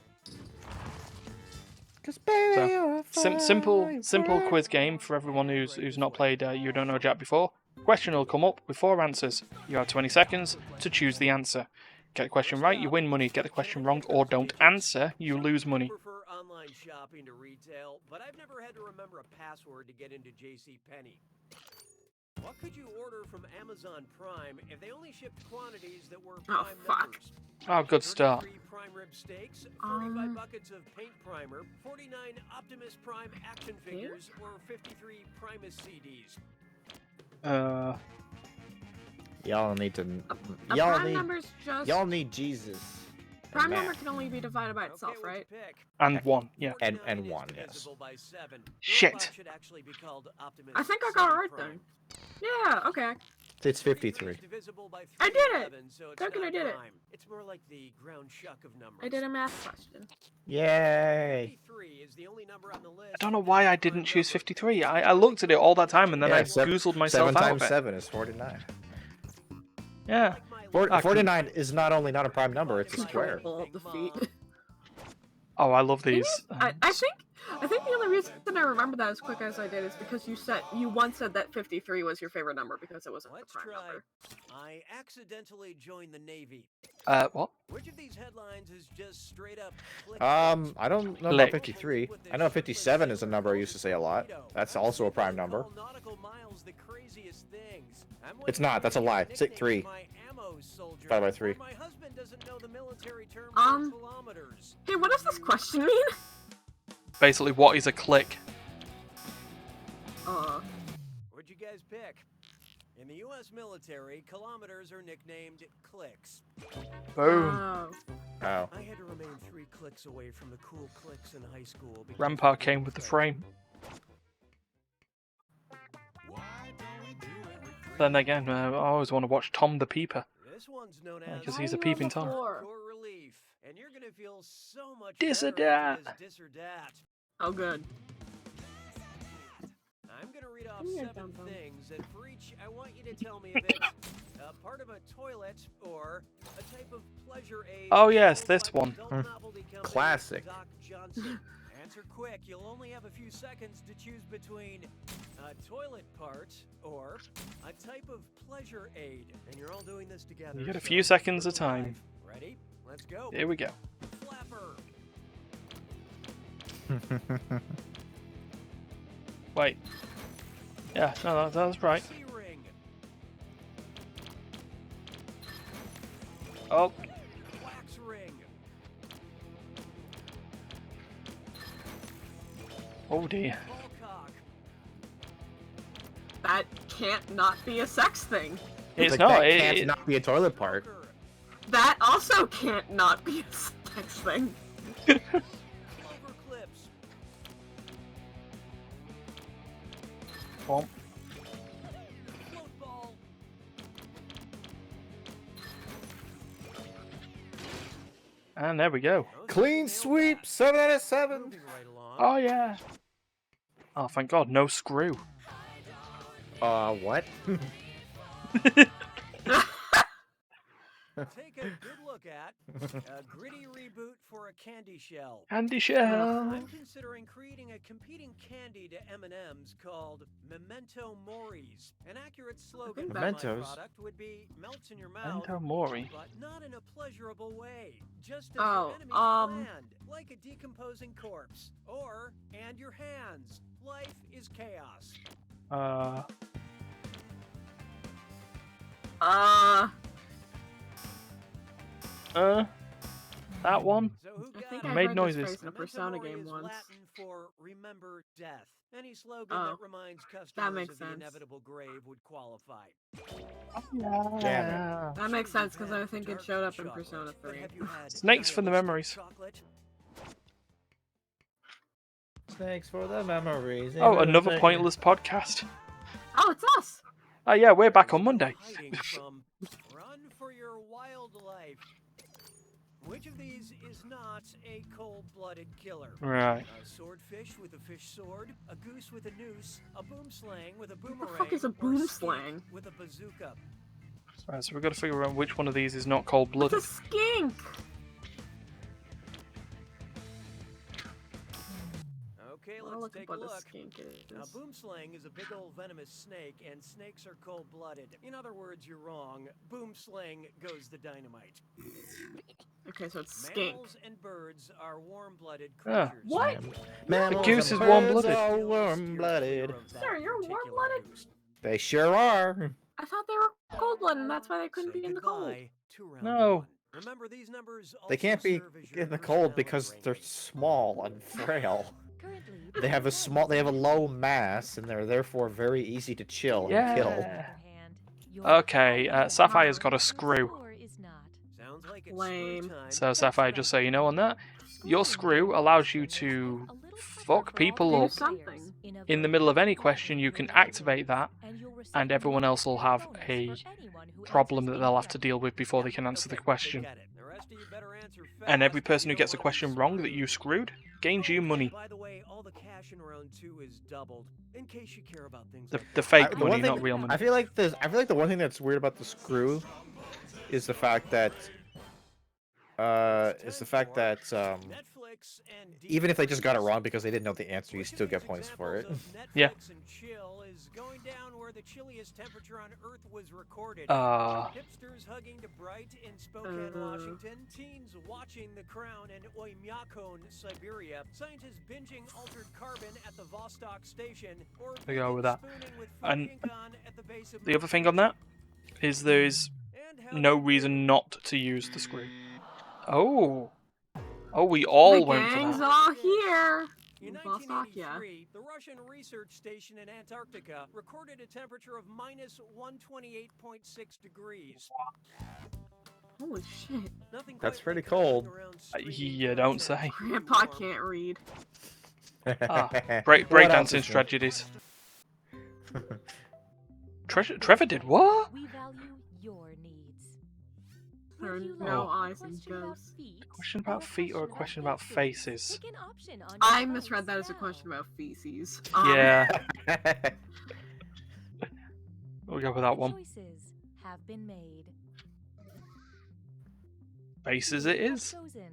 Simple quiz game for everyone who's not played You Don't Know Jack before. Question will come up with 4 answers. You have 20 seconds to choose the answer. Get the question right, you win money. Get the question wrong or don't answer, you lose money. I prefer online shopping to retail, but I've never had to remember a password to get into JCPenney. What could you order from Amazon Prime if they only shipped quantities that were Oh, Prime fuck. members? Oh, good start. 33 prime rib steaks, 45 buckets of paint primer, 49 Optimus Prime action figures, or 53 Primus CDs. Y'all need to. A Y'all prime need. number's just... Y'all need Jesus. Prime and number math. can only be divided by itself, Okay, what'd right? you pick? And 1, yeah. And 49 is one, yes. divisible by 7. Shit. Robot should actually be called Optimus I think I got it 7 right Prime. then. Yeah, okay. It's 53 53. is divisible by I did it! 311, so it's Duncan, not I did it. prime. It's more like the ground shuck of numbers. I did a math question. Yay! 53 is the only number on the list. I don't know why I didn't choose 53. I looked at it all that time and then Yeah, I seven- goozled myself 7 out times of it. 7 is 49. Yeah. Like my 49 is not only not a prime number, it's a square. Control defeat. Oh, I love Didn't these. you- I think the only reason I remember that as quick as I did is because you once said that 53 was your favorite number because it wasn't the Let's prime try. number. I accidentally joined the Navy. What? Which of these headlines is just straight up click I don't know Lick. about 53. I know 57 is a number I used to say a lot. That's also a prime number. Nautical miles the craziest things. I'm It's not, that's a lie. Say nicknamed 3. my ammo soldier, 5 by 3. or my husband doesn't know the military term Um, for kilometers. Hey, what does this question mean? Basically, what is a click? What'd you guys pick? In the U.S. military, kilometers are nicknamed clicks. Boom. Oh. Oh. I had to remain 3 clicks away from the cool clicks in high school. because Rampart I came didn't with the click. frame. Then again, I always want to watch Tom the Peeper. This one's known Yeah, as 'cause he's a Why are you on peeping the Tom. floor? core relief, and you're gonna feel so much Dis or better after dat. this dis or dat. Oh, good. I'm gonna read off Give me a 7 dum-dum. things, and for each, I want you to tell me if it's part of a toilet or a type of pleasure aid. Oh, yes, sold this by the one. adult novelty company Classic. Doc Johnson. Answer quick. You'll only have a few seconds to choose between a toilet part or a type of pleasure aid, and you're all doing this together. You get a so few seconds keep of it alive. time. Ready? Let's go. Here we go. Flapper. Wait. Yeah, no, that's right. C-ring. Oh, Wax ring. oh dear. Ballcock. That can't not be a sex thing. It's Like, not. that can't It, not be a toilet part. Poker. That also can't not be a sex thing. Clover clips. Bump. Float ball. And there we go. Clean sweep, 7 out of 7. Moving right along. Oh yeah. Oh, thank God, no screw. What? Take a good look at a gritty reboot for a candy shell. Candy shell. I'm considering creating a competing candy to M&M's called Memento Moris. An accurate slogan for my Mementos? product would be melts in your mouth, Memento Mori. but not in a pleasurable way. Just as Oh, your enemies planned, like a decomposing corpse. Or, and your hands. Life is chaos. That one. So who I got think it? I Made heard noises. this phrase in a Memento Persona Mori game is once. Latin for remember death. Any slogan Oh, that reminds customers makes of the sense. inevitable grave would qualify. Yeah. That makes Sure, sense you've because had I think it dark showed up in chocolate, Persona but 3. have you had Snakes for the nihilistic memories. chocolate? Snakes for the memories. Oh, another pointless podcast. Oh, it's us! Oh yeah, we're back There's on no Monday. hiding from run for your wildlife. Which of these is not a cold-blooded killer? Right. A swordfish with a fish sword, a goose with a noose, a boomslang with a What boomerang, the fuck is a or boomslang? skink with a bazooka. Right, so we've got to figure out which one of these is not What's cold-blooded. a skink? Okay, I'll let's look up take a what a look. skink Now, is. boomslang is a big old venomous snake, and snakes are cold-blooded. In other words, you're wrong. Boomslang goes the dynamite. Okay, so it's skink. Mammals and birds are warm-blooded Ah. creatures. What? Mammals goose and is warm-blooded. birds are Still steer warm-blooded. clear of that Sir, you're particular warm-blooded? goose. They sure are. I thought they were cold-blooded, and that's why they couldn't Say be in the cold. goodbye to round No. one. Remember, these numbers They can't also be serve as your in the cold personality because they're rating. small and frail. Currently, They have a low mass, and they're therefore very easy to chill and kill. Yeah. Okay, Sapphire's got a screw. Sounds like it's Lame. screw time. So Sapphire, just so you know on that, your screw allows you to fuck people Do up something. in the middle of any question. You can activate that, and everyone else will have a problem that they'll have to deal with before they can answer the Okay, question. they get it. The rest of you better answer And every fast, person or who you gets a don't wanna be question wrong that you screwed. screwed gains you money. By the way, all the cash in round 2 is doubled, in case you care about things The, like the that. fake The money, one thing- not real money. I feel like the one thing that's weird about the screw is the fact that Netflix and even if they just got it wrong because they didn't know the answer, you still get points for it. Yeah. Netflix and chill is going down where the chilliest temperature on Earth was recorded. Hipsters hugging to Bright in Spokane, Washington. Teens watching The Crown in Oymyakon, Siberia. Scientists binging altered carbon at the Vostok station. Or They go with that. spooning with And Fukinkan at the base of the other thing on that is there's And how no they reason not to use the screw. Oh. Oh, we all The went for gang's that. all here! In Vostok, yeah. 1983, the Russian research station in Antarctica recorded a temperature of minus 128.6 degrees. Holy shit. Nothing That's quite pretty like walking cold. around screaming You for don't attention. say. Grandpa can't read. Ah, What breakdancing else is new? strategies. Trevor did what? We value your needs. There are Would you no like a eyes and question about ghosts. feet Question about feet or a question about faces? Pick an option on your I choice misread that as a now. question about feces. Yeah, we'll go with that The one. choices have been made. Faces it You have is. chosen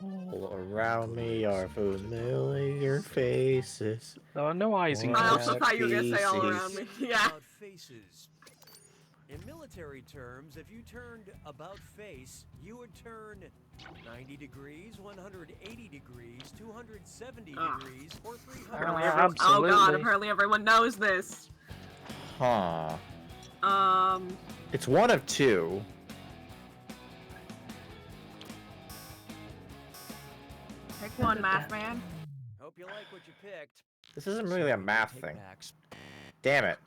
All around me are familiar faces. There are no eyes in I Wow. also ghosts. thought you were gonna say all Feces. around me. Yeah. About faces. In military terms, if you turned about face, you would turn 90 degrees, 180 degrees, 270 Ah. degrees, or 300. Ah, Oh god, absolutely. apparently everyone knows this. Huh. It's It's one of two. pick one, math man. Hope you like what you picked. This isn't really a math thing. Takebacks. Damn it.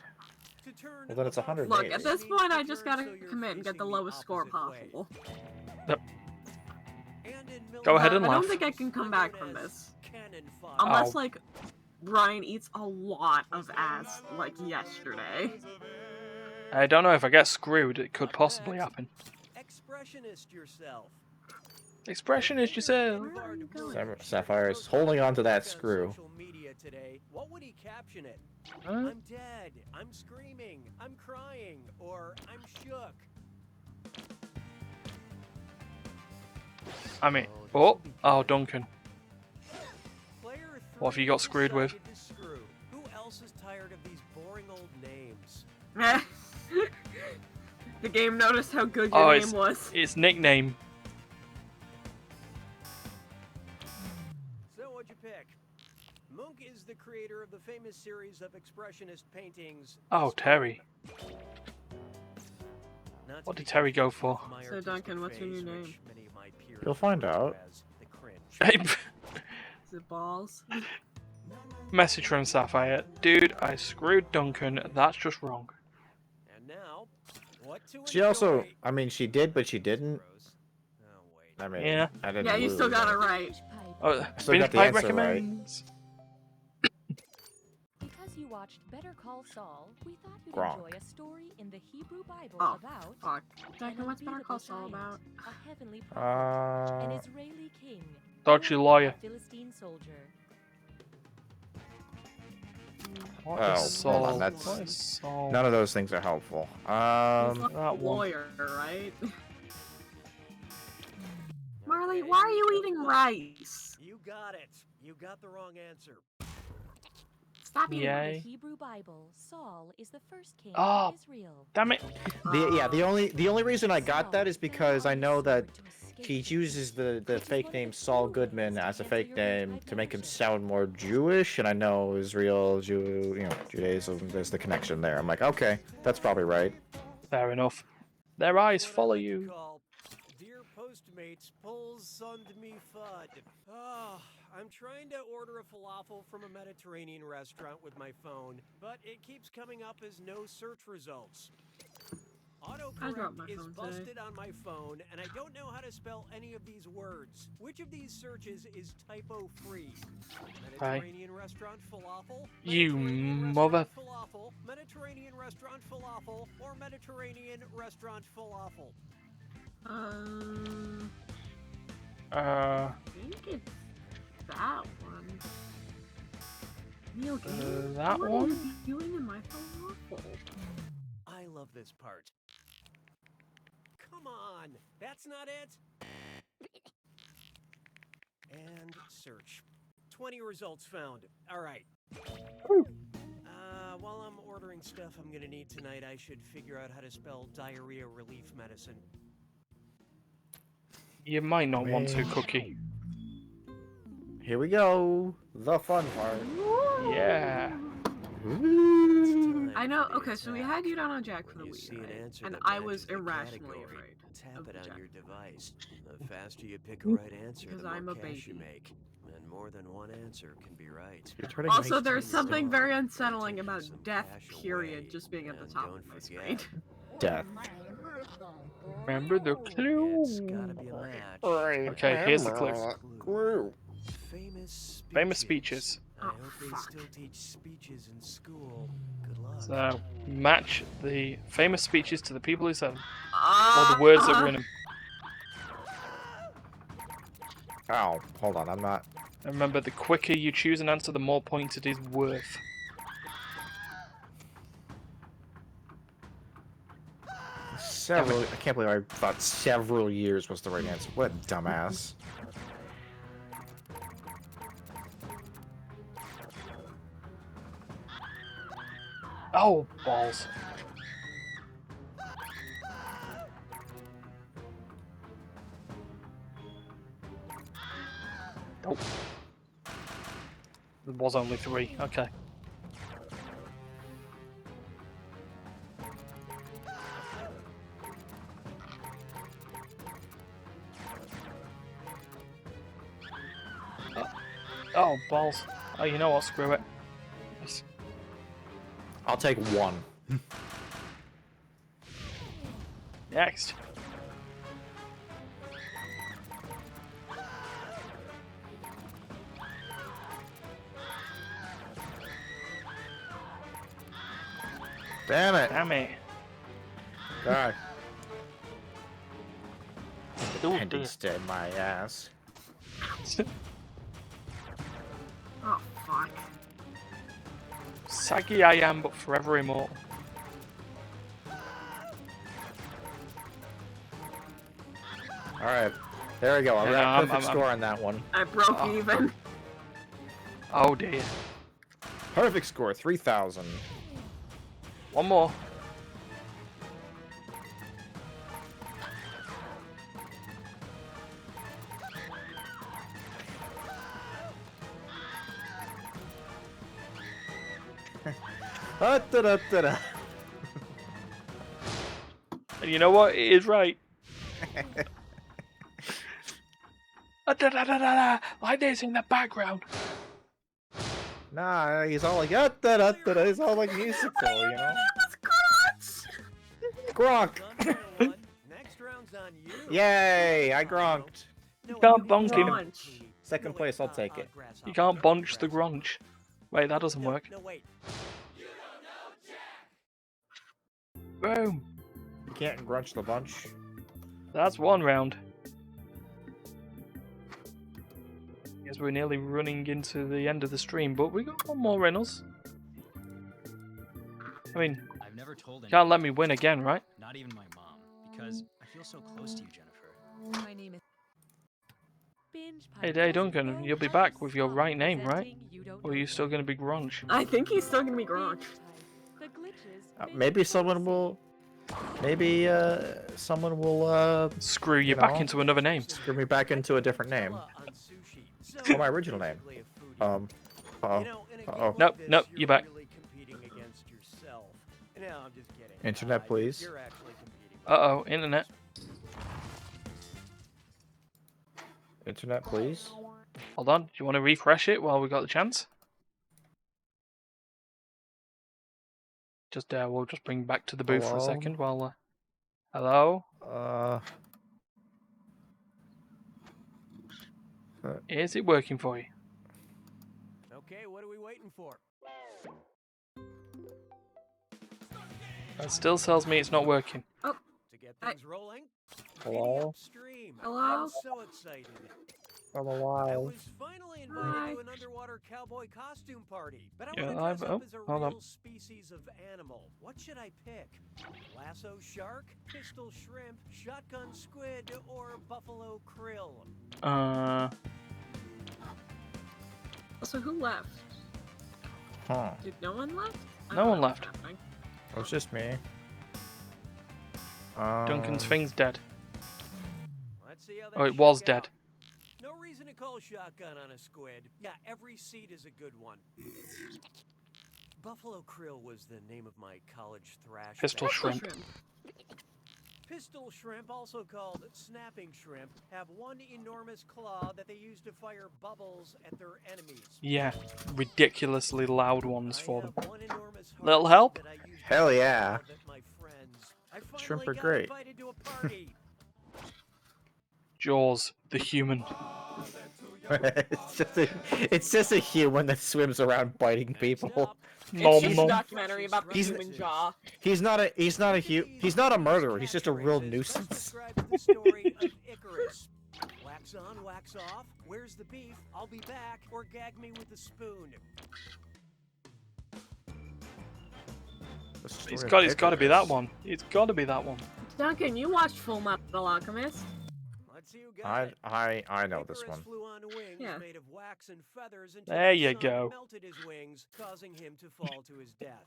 To turn Well, then it's about 180. Look, face at this means point, to I just turn gotta so you're commit and get the facing lowest score opposite way. possible. And in Go ahead and I laugh. don't think I can come back from known as this. cannon fodder. Unless, Oh. like, Brian eats a lot of ass, like, yesterday. I don't know if I get screwed. It could possibly happen. Expressionist yourself. Expressionist yourself. Where are you going? Sapphire is holding on to that screw. Social media today, what would he caption it? Huh? I'm dead. I'm screaming. I'm crying. Or I'm shook. I mean, oh, Duncan. Player What have three you got screwed with? decided to screw. Who else is tired of these boring old names? The game noticed how good Oh, your name was. it's nickname. So what'd you pick? Munch is the creator of the famous series of expressionist paintings. Oh, Terry. Not to What be did Terry go confused for? with my So, artistic Duncan, what's your new phase, name? which many of my peers You'll find refer to out. as the cringe. Is it balls? Message from Sapphire. Dude, I screwed Duncan. That's just wrong. And now, what to She also, enjoy? I mean, she did, but she didn't. Oh wait. I mean, Yeah. I didn't Yeah, you still lose. got it right. Oh, still Vince got the Pipe answer right. recommends. Because you watched Better Call Saul, we thought you'd Gronk. enjoy a story in the Hebrew Bible Oh, about fuck. an Duncan, what's Better Call unbeatable Saul giant, about? a heavenly prophet, an Israeli king, Dodgy or lawyer. a Philistine soldier. What Oh, is hold Saul? on, that's- What is Saul? None of those things are helpful. He's not a that one. lawyer, right? Marley, why are you eating rice? You got it. You got the wrong answer. Stop eating Yay. In rice. the Hebrew Bible, Saul is the first king Oh. of Israel. Damn it. The only reason I got that is because I know that he he uses the fake name Saul Goodman as a fake name to make him sound more Jewish, and I know Israel, Judaism, there's the connection there. I'm like, okay, that's probably right. Fair enough. Their eyes What I follow like to you. call, Dear Postmates, pulls sund me fud. Oh, I'm trying to order a falafel from a Mediterranean restaurant with my phone, but it keeps coming up as no search results. I dropped my Autocorrect is phone today. busted on my phone, and I don't know how to spell any of these words. Which of these searches is typo-free? Mediterranean restaurant falafel? You Mediterranean mother- restaurant falafel? Mediterranean restaurant falafel? Or Mediterranean restaurant falafel? I think it's that one. Neil Gaiman? that what one? are you doing in my falafel? I love this part. Come on, that's not it. And search. 20 results found. All right. While I'm ordering stuff I'm gonna need tonight, I should figure out how to spell diarrhea relief medicine. You might not want to, Cookie. Here we go, the fun part. Yeah. I know. Okay, so we had you down on Jack for the When you week, see an right? answer And that I was matches the irrationally category, afraid tap of it on Jack. your device. The faster you pick a right answer, Because the I'm more a cash you baby. make. And more than one answer can be right. You're turning Also, 19 there's something still. very unsettling about Some death, cash period, away. just being at the And top don't of my forget, screen. Death. Remember the clue. It's gotta be a match. Okay, here's the clue. Clue. Famous speeches. I Oh, hope they fuck. still teach speeches in school. Good luck. So, match the famous speeches to the people who said them. Or Ah, the words that were in them. Ow, hold on, I'm not. And remember, the quicker you choose an answer, the more points it is worth. Several. I can't believe I thought several years was the right answer. What a dumbass. Oh, balls. Nope. There was only 3. Okay. Oh, balls. Oh, you know what? Screw it. Yes. I'll take one. Next. Damn it. Damn it. God. Ooh, Appendix dead in my ass. oh, fuck. Saggy I am, but forever immortal. Alright. There we go. I Yeah, got a I'm- perfect I'm- score on that one. I broke Oh. even. Oh dear. Perfect score, 3,000. One more. Da-da-da-da. And you know what? It is right. Like this in the background. Nah, he's all like, da-da-da-da. He's all like musical, you know? Gronk! Next round's on you. Yay! I gronked. You can't bonk him. Launch. Second place, I'll take it. You can't bunch the grunch. Wait, that doesn't work. No, wait. Boom. You can't grunch the bunch. That's one round. Guess we're nearly running into the end of the stream, but we got one more in us. I mean, I've never told you anyone, can't let me win again, right? not even my mom, because I feel so close to you, Jennifer. My name is Binge Hey, Pie. Duncan, you'll be back with your right name, right? Or are you still going to be Grunch? I think he's still gonna be Gronk. The glitches. Maybe someone will... Maybe, someone will, Screw you you back know? into another name. screw me back into a different name. On sushi. So Or my original name. basically a foodie. Uh-oh. You know, in a game Uh-oh. like Nope, this, nope, you're you're back. really competing against yourself. No, I'm just kidding. Internet, please. You're actually competing. Uh-oh, internet. Internet, please. Hold on, do you want to refresh it while we got the chance? Just, we'll just bring back to the booth for a Hello? second while, hello? Is it working for you? Okay, what are we waiting for? That still tells me it's not working. To get things rolling? Hello? Upstream. Hello? I'm so excited. I'm I alive. was finally invited Hi. to an underwater cowboy costume party, but I Yeah, want to I've- dress oh, up as a hold on. real species of animal. What should I pick? Lasso shark, pistol shrimp, shotgun squid, or buffalo krill? So who left? Huh. Did no one left? I No don't one know what's left. happening. It was just me. Duncan's thing's dead. Let's see how that Oh, it was shook out. dead. No reason to call shotgun on a squid. Yeah, every seed is a good one. Buffalo krill was the name of my college thrash. Pistol band. shrimp. Pistol shrimp, also called snapping shrimp, have one enormous claw that they use to fire bubbles at their enemies. Yeah, ridiculously loud ones I for them. have one enormous Little heart help? that I use to Hell shout yeah. at my friends. I Shrimp finally are got great. invited to a party. Jaws, the human. it's just a human that swims around biting people. Nom It's just a nom. documentary about the He's- human jaw. He's not a murderer. He's just a real nuisance. Describes the story of Icarus. Wax on, wax off. Where's the beef? I'll be back. Or gag me with a spoon. It's got to be that one. It's got to be that one. Duncan, you watched Full Metal Alchemist. Let's see who got it. I know this Icarus one. flew on wings Yeah. made of wax and feathers until There the you sun go. melted his wings, causing him to fall to his death.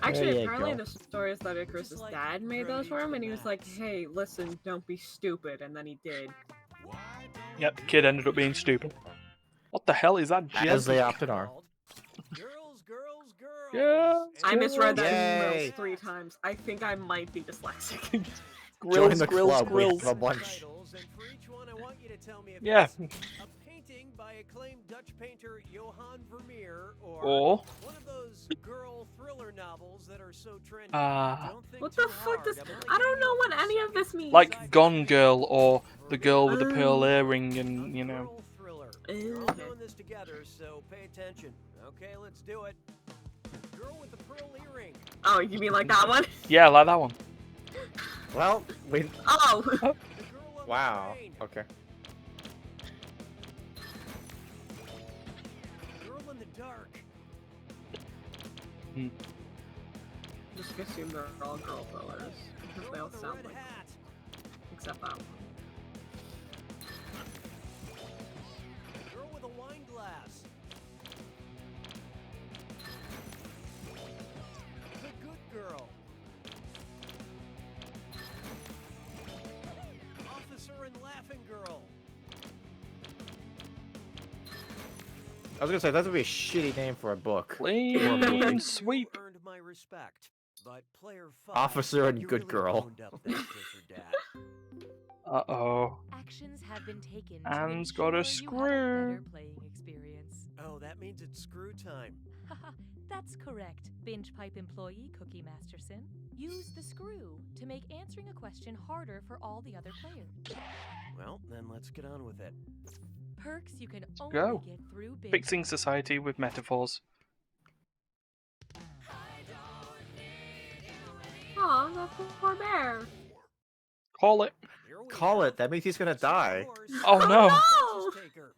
Actually, you apparently go. the story is that Icarus's dad made those for him, and he was like, "Hey, listen, don't be stupid," and then he did. Yep, the kid ended up being stupid. What the hell is that? As they Jessica? often are. Called Girls, girls, girls. Yeah. And I misread that Yay. email 3 times. I think I might be dyslexic. Join Grills, the grills, club. We grills. have a bunch. titles, and for each one, I want you to tell me if Yeah. it's a painting by acclaimed Dutch painter Johan Vermeer or Or one of those girl thriller novels that are so trendy. Ah. Don't think What the too fuck hard. does? I'm only I don't giving know you what a any first of this means. like Gone Girl or the girl with the pearl Oh. earring, A and you know. girl thriller. Ew. We're all doing this together, so pay attention. Okay, let's do it. Girl with the pearl earring. Oh, you mean like that one? Yeah, like that one. Well, we. Oh. The girl on Wow. the train. Okay. Girl in the dark. Just assume they're all girl thrillers because they all Girl with a sound red like, hat. except that one. I was gonna say that would be a shitty name for a book. Clean sweep. You earned my respect, but player 5, Officer and you good really girl. owned up that this or that. Uh-oh. Actions have been taken to Anne's ensure got a you have a screw. better playing experience. Oh, that means it's screw time. Haha, that's correct, Binge Pipe employee Cookie Masterson. Use the screw to make answering a question harder for all the other players. Well, then let's get on with it. Perks you can only Go. get through Binge Fixing Pipe. society with metaphors. Aw, that poor bear. Call it. Here we Call have it. That means he's gonna the die. course. Oh no. No! Census taker.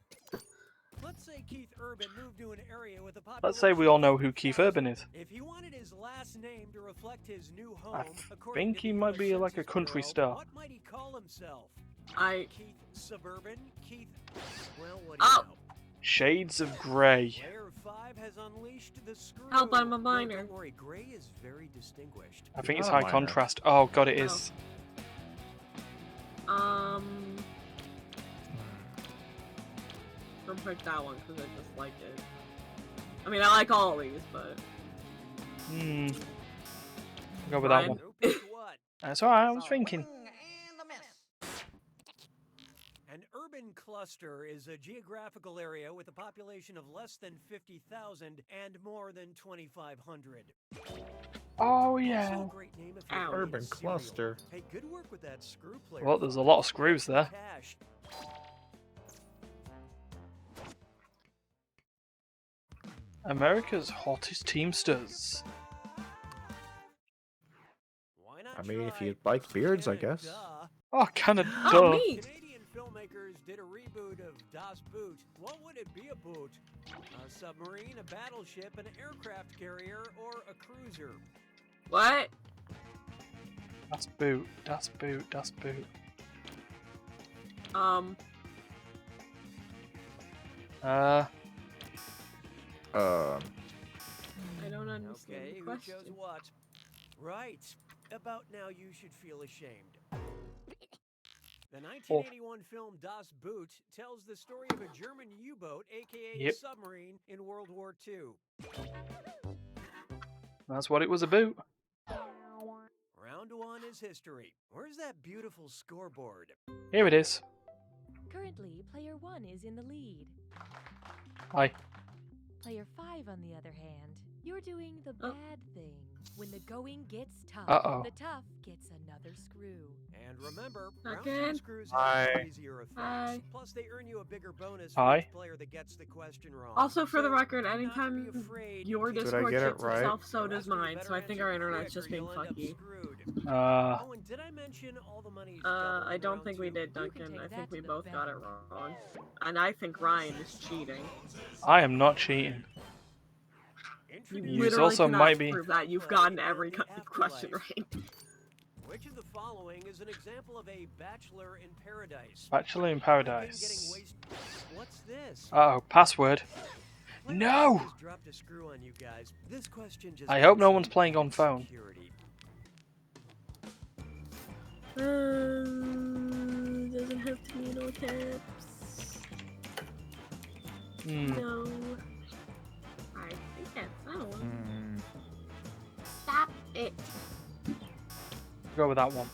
Let's say Keith Urban moved to an area with a Let's say we all know who population Keith of Urban is. 50,000. If he wanted his last name to reflect his new home, I according think to he the might US be like a Census country Bureau, star. What might he call himself? Keith Suburban? Keith? Well, what do Oh. you know? Shades of Grey. Player 5 has unleashed the screw. Help, I'm a No, minor. don't worry, Gray is very distinguished. I think it's Not a high minor. contrast. Oh god, it is. Don't pick that one because I just like it. I mean, I like all of these, but Hmm. Go with that Fine. one. Who picked what? That's alright, I was thinking. An urban cluster is a geographical area with a population of less than 50,000 and more than 2,500. Oh Also yeah. a great name if you're Ow. eating Urban cereal. cluster. Hey, good work with that screw player. Well, there's a lot of screws there. Cash. America's hottest teamsters. Why not I mean, if you try like beards, I Canada? guess. Oh, kind of oh, duh. me. Canadian filmmakers did a reboot of Das Boot. What would it be about? A submarine, a battleship, an aircraft carrier, or a cruiser? What? Das Boot. Das Boot. Das Boot. I don't understand Okay, the who question. chose what? Right. About now you should feel ashamed. The 1981 film Das Boot tells the story of a German U-boat, aka Yep. submarine, in World War II. That's what it was about. Round 1 is history. Where's that beautiful scoreboard? Here it is. Currently, player 1 is in the lead. Hi. Player 5, on the other hand, you're doing the Oh. bad thing. When the going gets tough, Uh-oh. the tough gets another screw. And remember, round Again? 2 screws Hi. have easier effects. Hi. Plus, they earn you a bigger bonus Hi. for each player that gets the question wrong. Also, for the So, record, do not anytime be afraid your to- Did I Discord get it shits right? itself, so The does rest of you mine. better So I think answer our internet's quick just or being you'll end up fucky. screwed. Oh, and did I mention all the money is doubled I in don't round think we 2? did, You can Duncan. take I that think to we the both got it bank. wrong. And I think Ryan is cheating. I am not cheating. You You literally also cannot might be. prove that. You've gotten every question right. Which of the following is an example of a bachelor in paradise? Bachelor in Drinking, Paradise. getting wasted- What's this? Uh oh, password. Like, No! I just dropped a screw on you guys. This question just I hope no needs one's some playing on phone. security. Doesn't have to be no caps. Hmm. No. I think that's that one. Hmm. Stop it. Go with that one.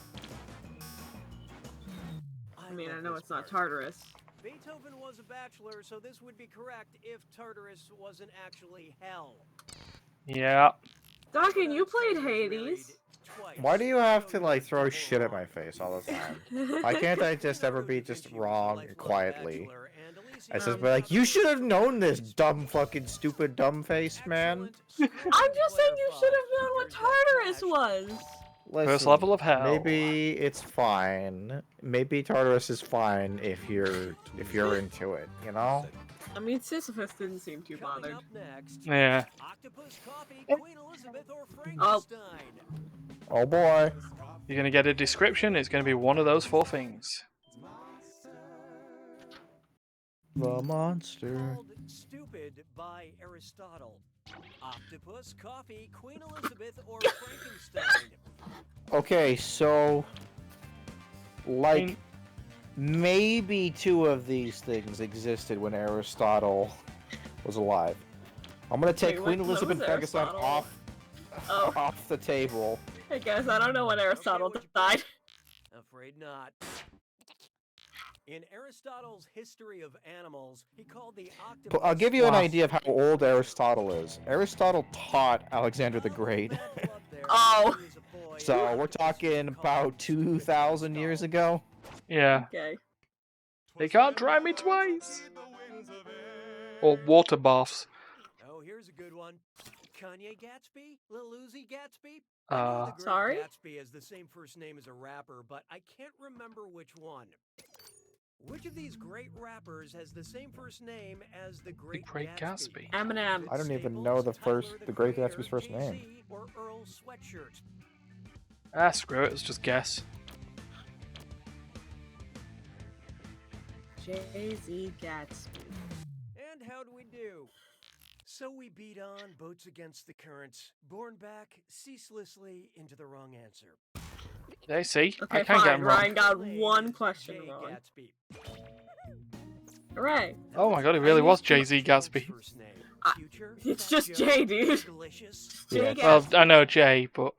I mean, I love know this it's not part. Tartarus. Beethoven was a bachelor, so this would be correct if Tartarus wasn't actually hell. Yeah. Duncan, you Mozart played was married Hades. twice, Why do you have so to like he's throw the shit at whole my lot. face all the time? Why can't I just ever be just wrong quietly? I just be like, you should have known this, dumb fucking stupid dumb face, man. I'm just saying you should have known what Tartarus was. Listen, First level of hell. Maybe it's fine. Maybe Tartarus is fine if you're into it, you know? I mean, Sisyphus didn't seem too Coming bothered. up next, Yeah. Octopus Coffee, Queen Elizabeth, or Oh. Frankenstein? Oh boy. You're gonna get a description. It's gonna be one of those 4 things. The monster. Called Stupid by Aristotle. Octopus, Coffee, Queen Elizabeth, or Frankenstein? Okay, so like maybe 2 of these things existed when Aristotle was alive. I'm gonna take Wait, Queen when Elizabeth was Pegasus Aristotle? Oh, off the table. I guess I don't know when Aristotle Okay, died. Afraid not. In Aristotle's History of Animals, he called the octopus... I'll give you an Wow. idea of how old Aristotle is. Aristotle taught Alexander the Great. Oh. So we're talking about 2,000 years ago. Yeah. Okay. They can't try me twice. Or water baths. Oh, here's a good one. Kanye Gatsby? Lil Uzi Gatsby? I know the great Sorry? Gatsby has the same first name as a rapper, but I can't remember which one. Which of these great rappers has the same first name as the Great Gatsby. Eminem. I don't even Staples, know the Tyler, Great Creator, Gatsby's first name. Jay-Z, or Earl Sweatshirt? Ah, screw it. Let's just guess. Jay-Z Gatsby. And how'd we do? So we beat on, boats against the currents, borne back ceaselessly into the wrong answer. They see. Okay, I can't get fine. them wrong. Ryan got one question Jay wrong. Gatsby. Hooray. Oh my god, it really was Jay-Z Gatsby. First name. Future, It's Fat just Joe, Jay, dude. Delicious. Jay Yeah. Gatsby. Well, I know Jay, but...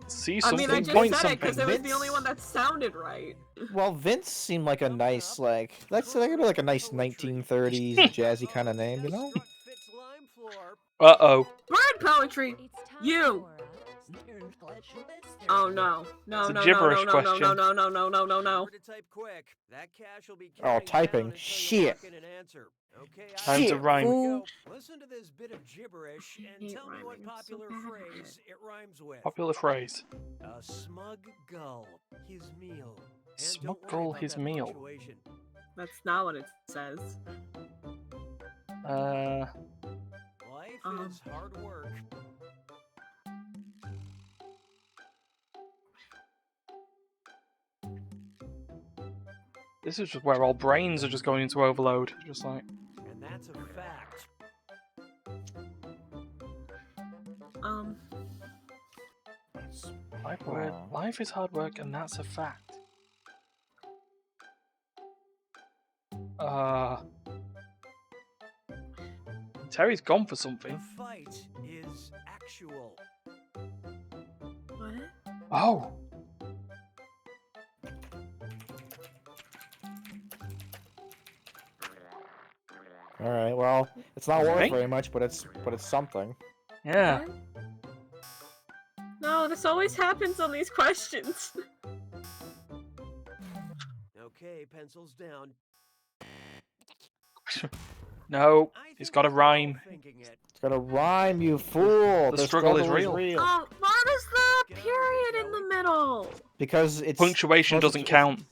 See I something, mean, I just point said it because something. it was the only one that sounded right. Well, Vince seemed like a nice, like, that could be like a nice 1930s jazzy kind of name, you know? Struck Fitz lime floor. Uh-oh. Bird poetry. It's time You. for Oh no. No, It's a no, no, gibberish no, no, no, question. no, no, no, no, no, no, no. Remember to type quick. That cash will be Oh, counting typing. down until you Shit. lock in an answer. Okay, Time to Shit, rhyme. fool. Here we go. Listen to this bit of gibberish and hate tell me what rhyming. I'm so popular bad at phrase it rhymes with. Popular phrase. A smug gull, his meal. And Smug don't worry gull, about his that meal. punctuation. That's not what it says. Life Um. is hard work. This is just where our brains are just going into overload. Just like... And that's a fact. Life is hard work, and that's a fact. Terry's gone for The something. fight is actual. What? Oh! All right, well, it's not worth Right? very much, but it's something. Yeah. What? No, this always happens on these questions. Okay, pencils down. No, I it's think got a we're all rhyme. thinking it. It's gonna rhyme, you fool. The struggle is real. Oh, what is the Get on with it, period in shall the we? middle? Because it's Punctuation supposed doesn't to- count.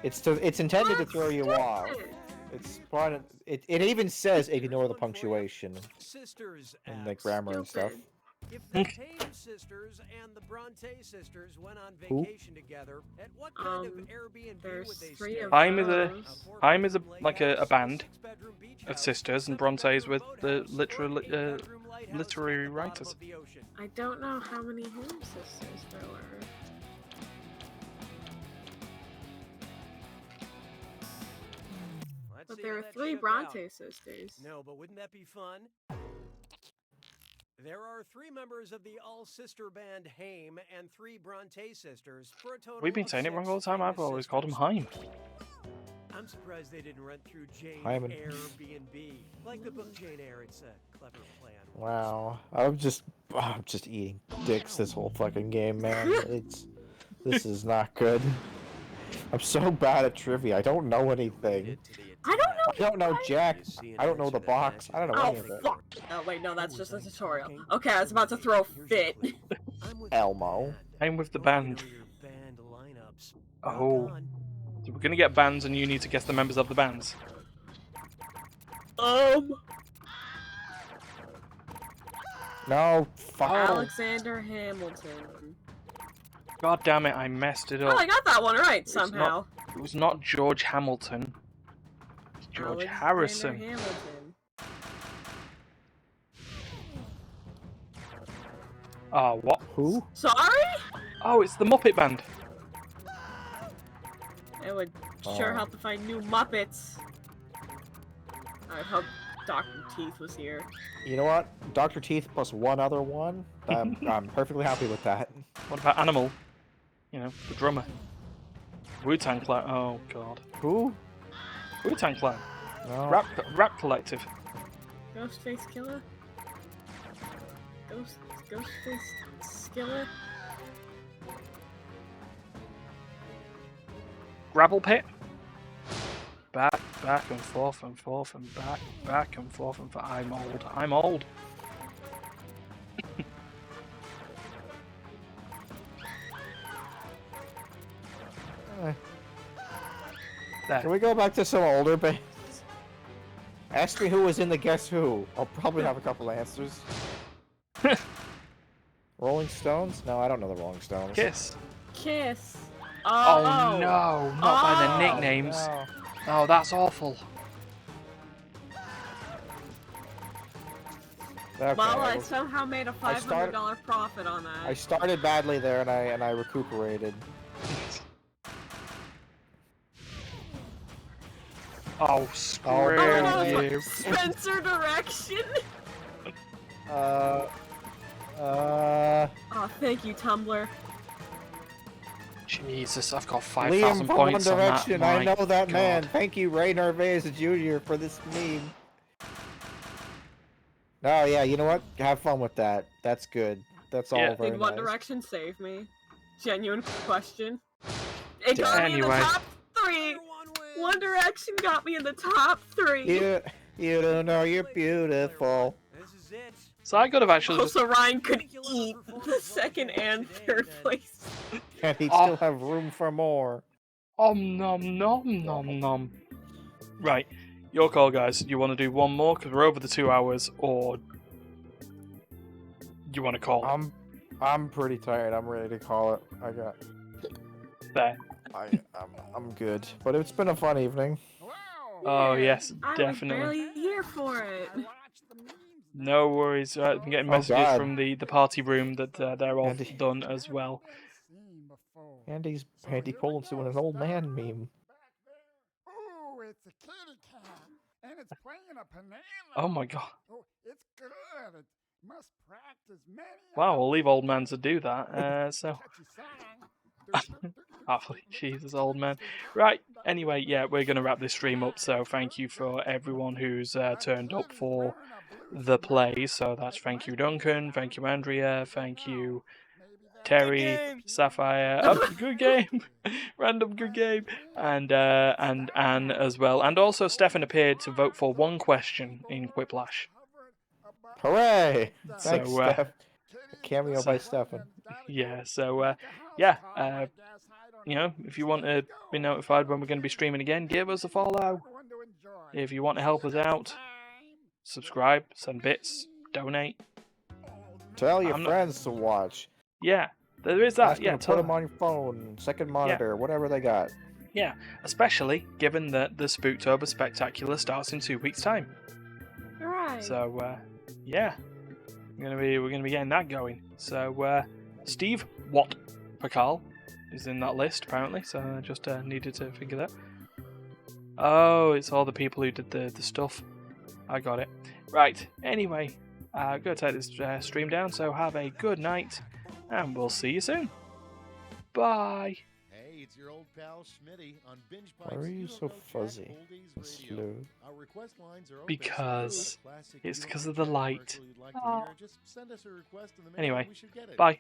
It's intended to That's throw you off. stupid. It's part of it. It even says ignore the Here's one for you. punctuation Sisters and the acts. grammar and stuff. Stupid. If the Tame sisters and the Bronte sisters went on Who? vacation together, at what kind of Airbnb There's would they 3 stay? of Time is a those. Time is a four-bedroom like a lighthouse, band six-bedroom beach of house, sisters, and 7-bedroom Bronte's with the boathouse, or literary 8-bedroom lighthouse literary at the bottom writers. of the ocean. I don't know how many Home Sisters there were. Let's But see there how were that 3 shook Bronte out. sisters. No, but wouldn't that be fun? There are 3 members of the all-sister band Haim and 3 Bronte sisters for a total We've been of saying it 6 wrong all the time. I've famous always called him sisters. Haim. I'm surprised they didn't run through Jane Hyman. Airbnb. Like the book Jane Eyre, it's a clever plan. Wow, I'm just eating dicks this whole fucking game, man. This is not good. I'm so bad at trivia. I don't know anything. I don't know. I don't know Jack. You see an I don't know answer the that box. I don't know Oh, any of it. fuck. Oh, wait, no, that's just a Everyone's tutorial. talking, Okay, I was about to throw a here's your fit. clue. I'm with Elmo. the band. I'm with the Hope you band. know your band lineups. Rock Oh. on. So we're gonna get bands, and you need to guess the members of the bands. No, fuck. Alexander Hamilton. God damn it! I messed it Oh, up. I got that one right It's not- somehow. It was not George Hamilton. It's George Alexander Harrison. Hamilton. Oh, what? Who? Sorry? Oh, it's the Muppet Band. It would sure Oh. help to find new Muppets. I would hope Dr. Teeth was here. You know what? Dr. Teeth plus one other one. I'm perfectly happy with that. What about Animal? You know, the drummer. Wu-Tang Clan. Oh god. Who? Wu-Tang Clan. No. Rap Collective. Ghostface Killer? Ghostface Killer? Grapple Pit. Back and forth and forth and back and forth and forth. I'm old. There. Can we go back to some older bands? Ask me who was in the Guess Who. I'll probably have a couple answers. Rolling Stones? No, I don't know the Rolling Stones. Kiss. Kiss. Oh no, not by the nicknames. No. Oh, that's awful. Okay, Well, I somehow made a $500 started- profit on that. I started badly there, and I recuperated. Oh, screw Oh, no, you. Spencer Direction. Uh. Oh, thank you, Tumblr. Jesus, I've got Liam 5,000 from One points on that. Direction. My I know that man. God. Thank you, Ray Narvaez Jr. for this meme. Oh yeah, you know what? Have fun with that. That's good. That's all Yeah. very Did One nice. Direction save me? Genuine question. It got me in Anyway. the top 3. One Direction got me in the top 3. You don't know you're beautiful. This is it. So I could have actually just... Also, Ryan could eat the second and third place. And he'd Oh. still have room for more. nom nom nom nom. Right, your call, guys. You want to do one more because we're over the 2 hours, or you want to call? I'm pretty tired. I'm ready to call it. There. I'm good. But it's been a fun evening. Oh yes, I definitely. was barely here for it. No worries. I'm getting Oh, messages God. from the party room that they're all Andy. done as well. Andy Poland's doing an old man meme. Ooh, it's a kitty cat, and it's playing a banana. Oh my god. Oh, it's good. It must practice many. Wow, we'll leave old man to do that. So, Catchy song. oh, Jesus, old man. Right. Anyway, yeah, we're gonna wrap this stream up. So thank you for everyone who's turned up for the play. So that's thank you, Duncan. Thank you, Andrea. Thank you, Terry, Sapphire. Oh, good game. Random good game. And Anne as well. And also Stefan appeared to vote for one question in Quiplash. Hooray! Thanks, So, Steph. Cameo by Stefan. Yeah, so, yeah, you know, if you want to be notified when we're going to be streaming again, give us a follow. If you want to help us out, subscribe, send bits, donate. Tell your I'm not- friends to watch. Yeah, there is that. Ask them Yeah, to put tell them on your phone, second monitor, whatever they got. Yeah, especially given that the Spooktober Spectacular starts in 2 weeks' time. Right. So, yeah, we're gonna be getting that going. So, Steve Watt Pakal is in that list apparently. So I just needed to figure that. Oh, it's all the people who did the stuff. I got it. Right. Anyway, I'm gonna take this stream down. So have a good night, and we'll see you soon. Bye. Hey, it's your old pal Schmitty on Binge Why Pipes. are you so Go Track fuzzy? Oldies Radio. Slow. Our request lines are open, so Because classic it's Euro 'cause of the track light. commercial you'd like to hear, just send us a request in the mail Anyway, and we should get it. bye.